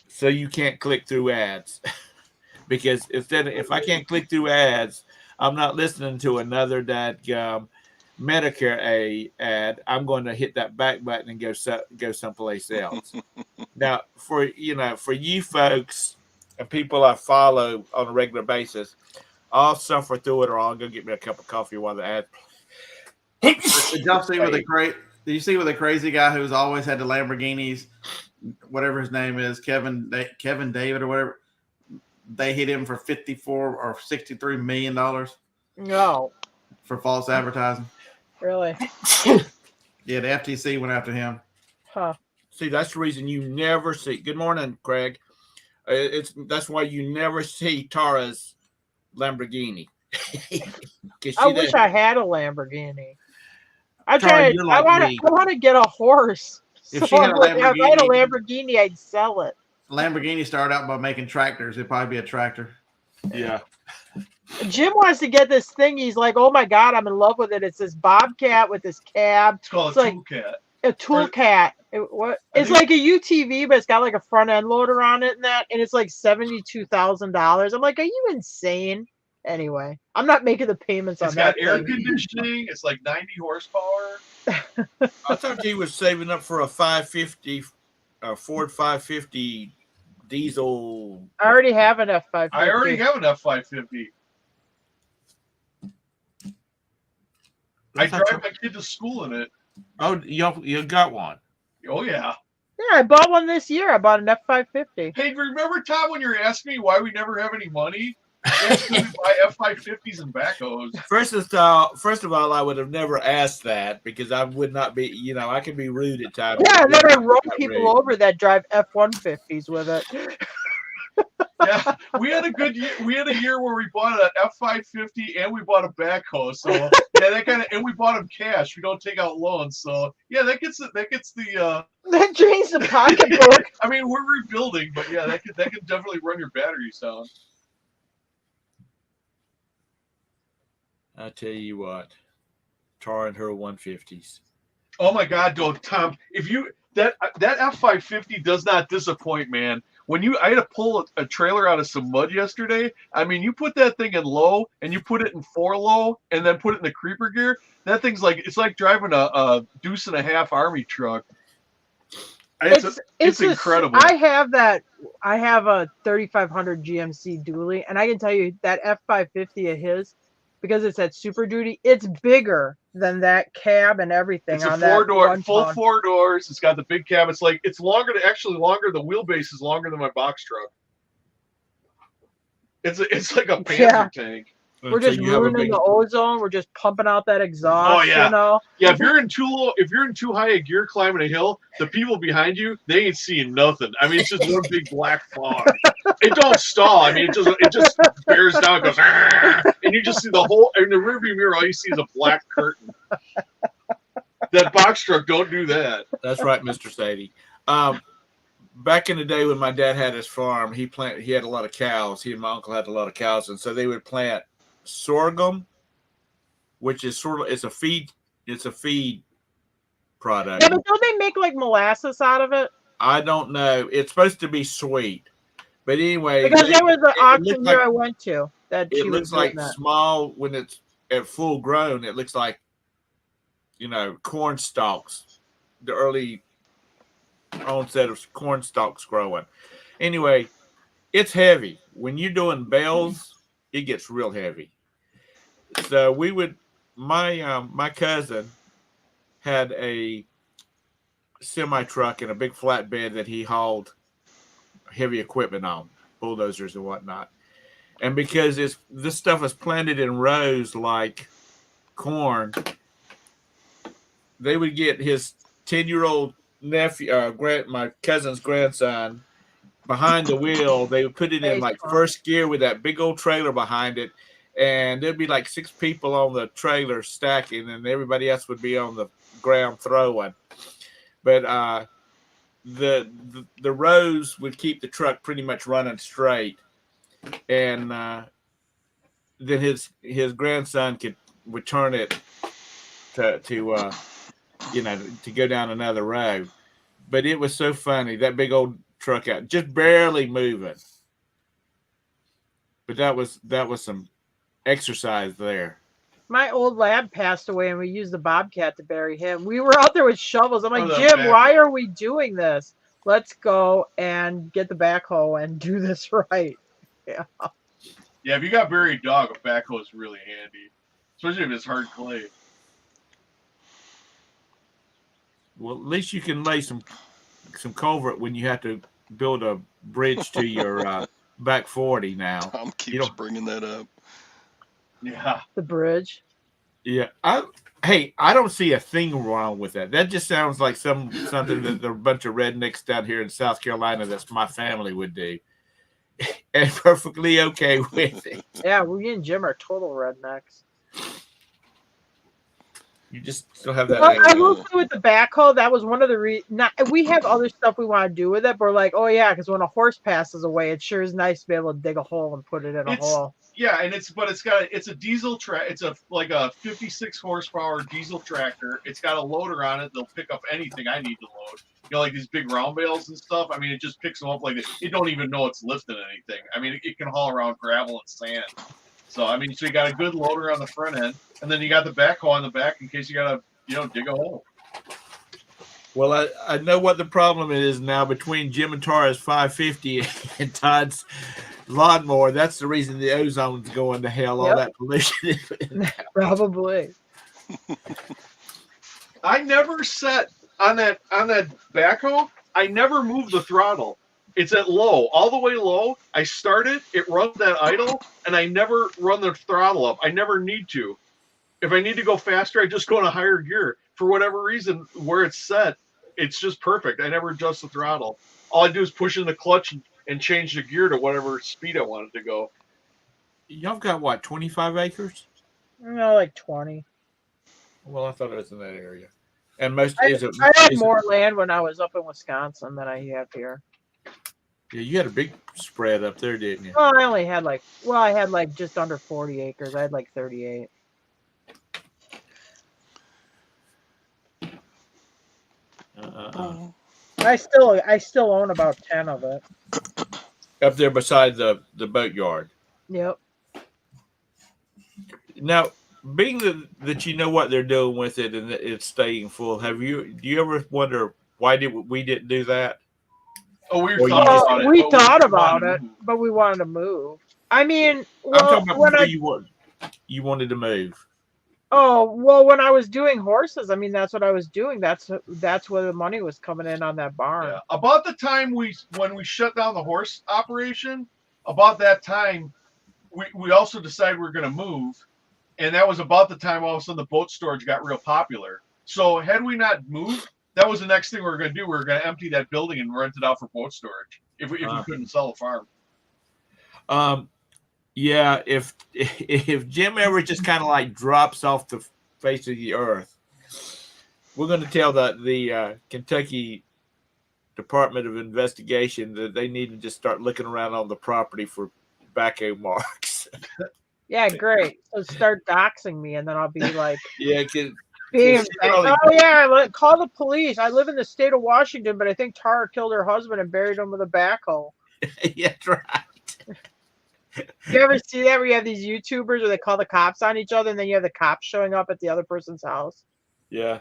so you can't click through ads. Because if I can't click through ads, I'm not listening to another Medicare ad. I'm going to hit that back button and go someplace else. Now, for you folks and people I follow on a regular basis, I'll suffer through it, or I'll go get me a cup of coffee while the ad. Did y'all see with Did you see with the crazy guy who's always had the Lamborghinis, whatever his name is, Kevin David or whatever? They hit him for $54 or $63 million. No. For false advertising. Really? Yeah, the FTC went after him. Huh. See, that's the reason you never see. Good morning, Craig. That's why you never see Tara's Lamborghini. I wish I had a Lamborghini. I want to get a horse. If she had a Lamborghini, if I had a Lamborghini, I'd sell it. Lamborghini started out by making tractors. It'd probably be a tractor. Yeah. Jim wants to get this thing. He's like, oh my God, I'm in love with it. It's this Bobcat with this cab. It's called a Toolcat. A Toolcat. It's like a UTV, but it's got like a front end loader on it and it's like $72,000. I'm like, are you insane? Anyway, I'm not making the payments on that. It's got air conditioning. It's like 90 horsepower. I thought he was saving up for a 550, Ford 550 diesel. I already have an F550. I already have an F550. I drive my kid to school in it. Oh, you got one? Oh yeah. Yeah, I bought one this year. I bought an F550. Hey, remember Tom when you were asking me why we never have any money? That's because we buy F550s and backhoes. First of all, I would have never asked that because I would not be. I can be rude at times. Yeah, and then I run people over that drive F150s with it. Yeah, we had a good year. We had a year where we bought an F550 and we bought a backhoe. So yeah, and we bought them cash. We don't take out loans. So yeah, that gets the that drains the pocketbook. I mean, we're rebuilding, but yeah, that can definitely run your batteries down. I tell you what, Tara and her 150s. Oh my God, Tom! If you that F550 does not disappoint, man. I had to pull a trailer out of some mud yesterday. I mean, you put that thing in low and you put it in 4 low and then put it in the creeper gear. That thing's it's like driving a deuce and a half army truck. It's incredible. I have a 3500 GMC dually, and I can tell you that F550 of his, because it's at Super Duty, it's bigger than that cab and everything. It's a 4-door, full 4 doors. It's got the big cab. It's longer. The wheelbase is longer than my box truck. It's like a Panther tank. We're just ruining the ozone. We're just pumping out that exhaust. Oh yeah, yeah. If you're in too high a gear climbing a hill, the people behind you, they ain't seeing nothing. I mean, it's just one big black fog. It don't stall. I mean, it just bears down, goes, and you just see the whole in the rearview mirror. All you see is a black curtain. That box truck don't do that. That's right, Mr. Sadie. back in the day when my dad had his farm, he had a lot of cows. He and my uncle had a lot of cows, and so they would plant sorghum, which is it's a feed product. Yeah, but don't they make like molasses out of it? I don't know. It's supposed to be sweet, but anyway, Because there was an auction like, here I went to that it she looks was like that. small when it's at full grown. It looks like, you know, corn stalks, the early onset of corn stalks growing. Anyway, it's heavy. When you're doing bales, it gets real heavy. So we would, my cousin had a semi truck and a big flatbed that he hauled heavy equipment on, bulldozers and whatnot. And because this stuff is planted in rows like corn, they would get his 10-year-old nephew, my cousin's grandson, behind the wheel. They would put it in like first gear with that big old trailer behind it, and there'd be like 6 people on the trailer stacking, and everybody else would be on the ground throwing. But the rows would keep the truck pretty much running straight, and then his grandson would turn it to go down another row. But it was so funny, that big old truck out just barely moving. But that was some exercise there. My old lab passed away, and we used the Bobcat to bury him. We were out there with shovels. I'm like, Jim, why are we doing this? Let's go and get the backhoe and do this right. Yeah. Yeah, if you got buried dog, a backhoe is really handy, especially if it's hard clay. Well, at least you can lay some culvert when you have to build a bridge to your back 40 now. Tom keeps bringing that up. Yeah. The bridge. Yeah. I don't see a thing wrong with that. That just sounds like something that a bunch of rednecks down here in South Carolina that's my family would do. And perfectly okay with it. Yeah, we and Jim are total rednecks. You just still have that. Well, I will say with the backhoe, that was one of the we have other stuff we want to do with it, but we're like, oh yeah, because when a horse passes away, it sure is nice to be able to dig a hole and put it in a hole. Yeah, and it's a diesel it's like a 56 horsepower diesel tractor. It's got a loader on it. They'll pick up anything I need to load. You know, like these big round bales and stuff. I mean, it just picks them up like this. It don't even know it's lifting anything. I mean, it can haul around gravel and sand. So I mean, so you got a good loader on the front end, and then you got the backhoe on the back in case you gotta, dig a hole. Well, I know what the problem is now between Jim and Tara's 550 and Todd's lawnmower. That's the reason the ozone's going to hell. All that pollution. Probably. I never set on that backhoe. I never moved the throttle. It's at low, all the way low. I start it runs that idle, and I never run the throttle up. I never need to. If I need to go faster, I just go in a higher gear. For whatever reason, where it's set, it's just perfect. I never adjust the throttle. All I do is push in the clutch and change the gear to whatever speed I want it to go. Y'all got what, 25 acres? No, like 20. Well, I thought it was in that area. And I had more land when I was up in Wisconsin than I have here. Yeah, you had a big spread up there, didn't you? Well, I only had I had just under 40 acres. I had like 38. I still own about 10 of it. Up there beside the boatyard. Yep. Now, being that you know what they're doing with it and it's staying full, do you ever wonder why we didn't do that? Oh, we thought about it. But we wanted to move. I mean, I'm talking about when you wanted to move. Oh, well, when I was doing horses, I mean, that's what I was doing. That's where the money was coming in on that barn. Yeah. About the time when we shut down the horse operation, about that time, we also decided we were going to move. And that was about the time all of a sudden the boat storage got real popular. So had we not moved, that was the next thing we were going to do. We were going to empty that building and rent it out for boat storage if we couldn't sell the farm. Yeah, if Jim ever just kind of like drops off the face of the earth, we're going to tell the Kentucky Department of Investigation that they need to just start looking around on the property for tobacco marks. Yeah, great. So start doxing me, and then I'll be like, Yeah, because being oh yeah, call the police. I live in the state of Washington, but I think Tara killed her husband and buried him with a backhoe. yeah, that's right. You ever see that where you have these YouTubers where they call the cops on each other, and then you have the cops showing up at the other person's house? Yeah.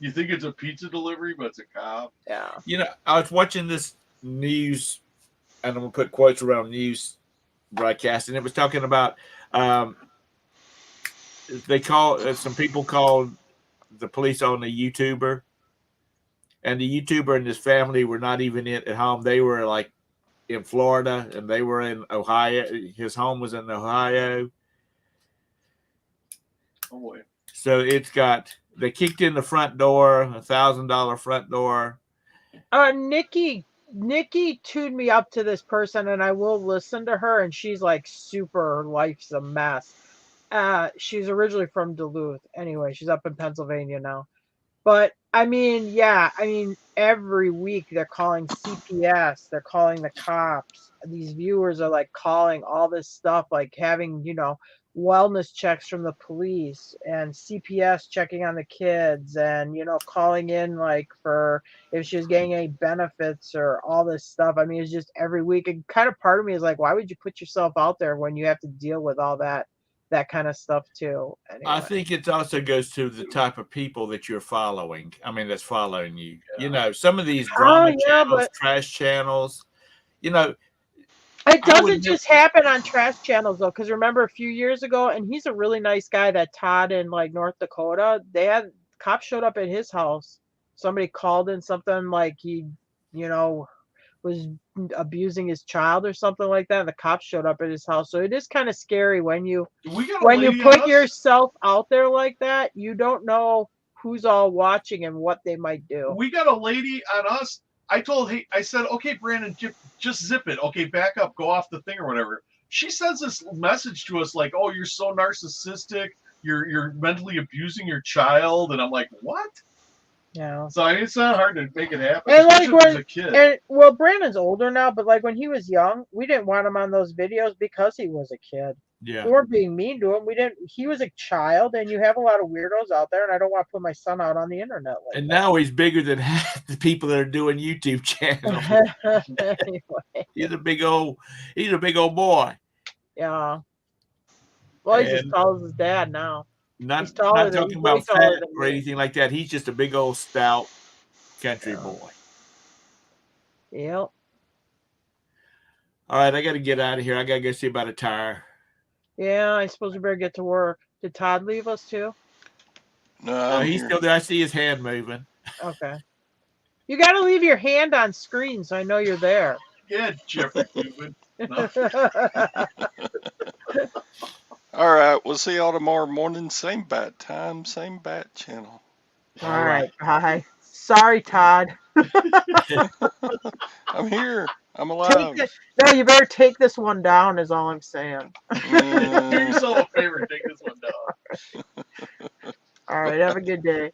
You think it's a pizza delivery, but it's a cop. Yeah. You know, I was watching this news, and I'm gonna put quotes around news broadcast, and it was talking about some people called the police on a YouTuber, and the YouTuber and his family were not even at home. They were like in Florida, and they were in Ohio. His home was in Ohio. Oh boy. So they kicked in the front door, $1,000 front door. Nikki tuned me up to this person, and I will listen to her, and she's like super life's a mess. She's originally from Duluth. Anyway, she's up in Pennsylvania now. But I mean, yeah, every week they're calling CPS, they're calling the cops. These viewers are like calling all this stuff, like having, wellness checks from the police and CPS checking on the kids and, calling in like for if she was getting any benefits or all this stuff. I mean, it's just every week. And kind of part of me is like, why would you put yourself out there when you have to deal with all that kind of stuff too? Anyway. I think it also goes to the type of people that you're following. I mean, that's following you. Yeah. Some of these drama channels, but trash channels, it doesn't just happen on trash channels though, because remember a few years ago, and he's a really nice guy, that Todd in like North Dakota, they had cops showed up at his house. Somebody called in something like he, was abusing his child or something like that, and the cops showed up at his house. So it is kind of scary when you put yourself out there like that. You don't know who's all watching and what they might do. We got a lady on us. I said, okay, Brandon, just zip it. Okay, back up, go off the thing or whatever. She sends this message to us like, oh, you're so narcissistic. You're mentally abusing your child. And I'm like, what? Yeah. So it's not hard to make it happen. And like when, as a kid. Well, Brandon's older now, but like when he was young, we didn't want him on those videos because he was a kid. Yeah. We weren't being mean to him. He was a child, and you have a lot of weirdos out there, and I don't want to put my son out on the internet like and that. Now he's bigger than half the people that are doing YouTube channels. Anyway. He's a big old boy. Yeah. Well, he's as tall as his dad now. Not talking about fat or anything like that. He's just a big old stout country boy. Yep. All right, I got to get out of here. I got to go see about a tire. Yeah, I suppose we better get to work. Did Todd leave us too? No, he's still there. I see his hand moving. Okay. You got to leave your hand on screen so I know you're there. Yeah, Jeffrey Cubin. No. All right, we'll see y'all tomorrow morning. Same bat time, same bat channel. All right. Bye. Sorry, Todd. I'm here. I'm alive. No, you better take this one down is all I'm saying. Do yourself a favor and take this one down. All right. Have a good day.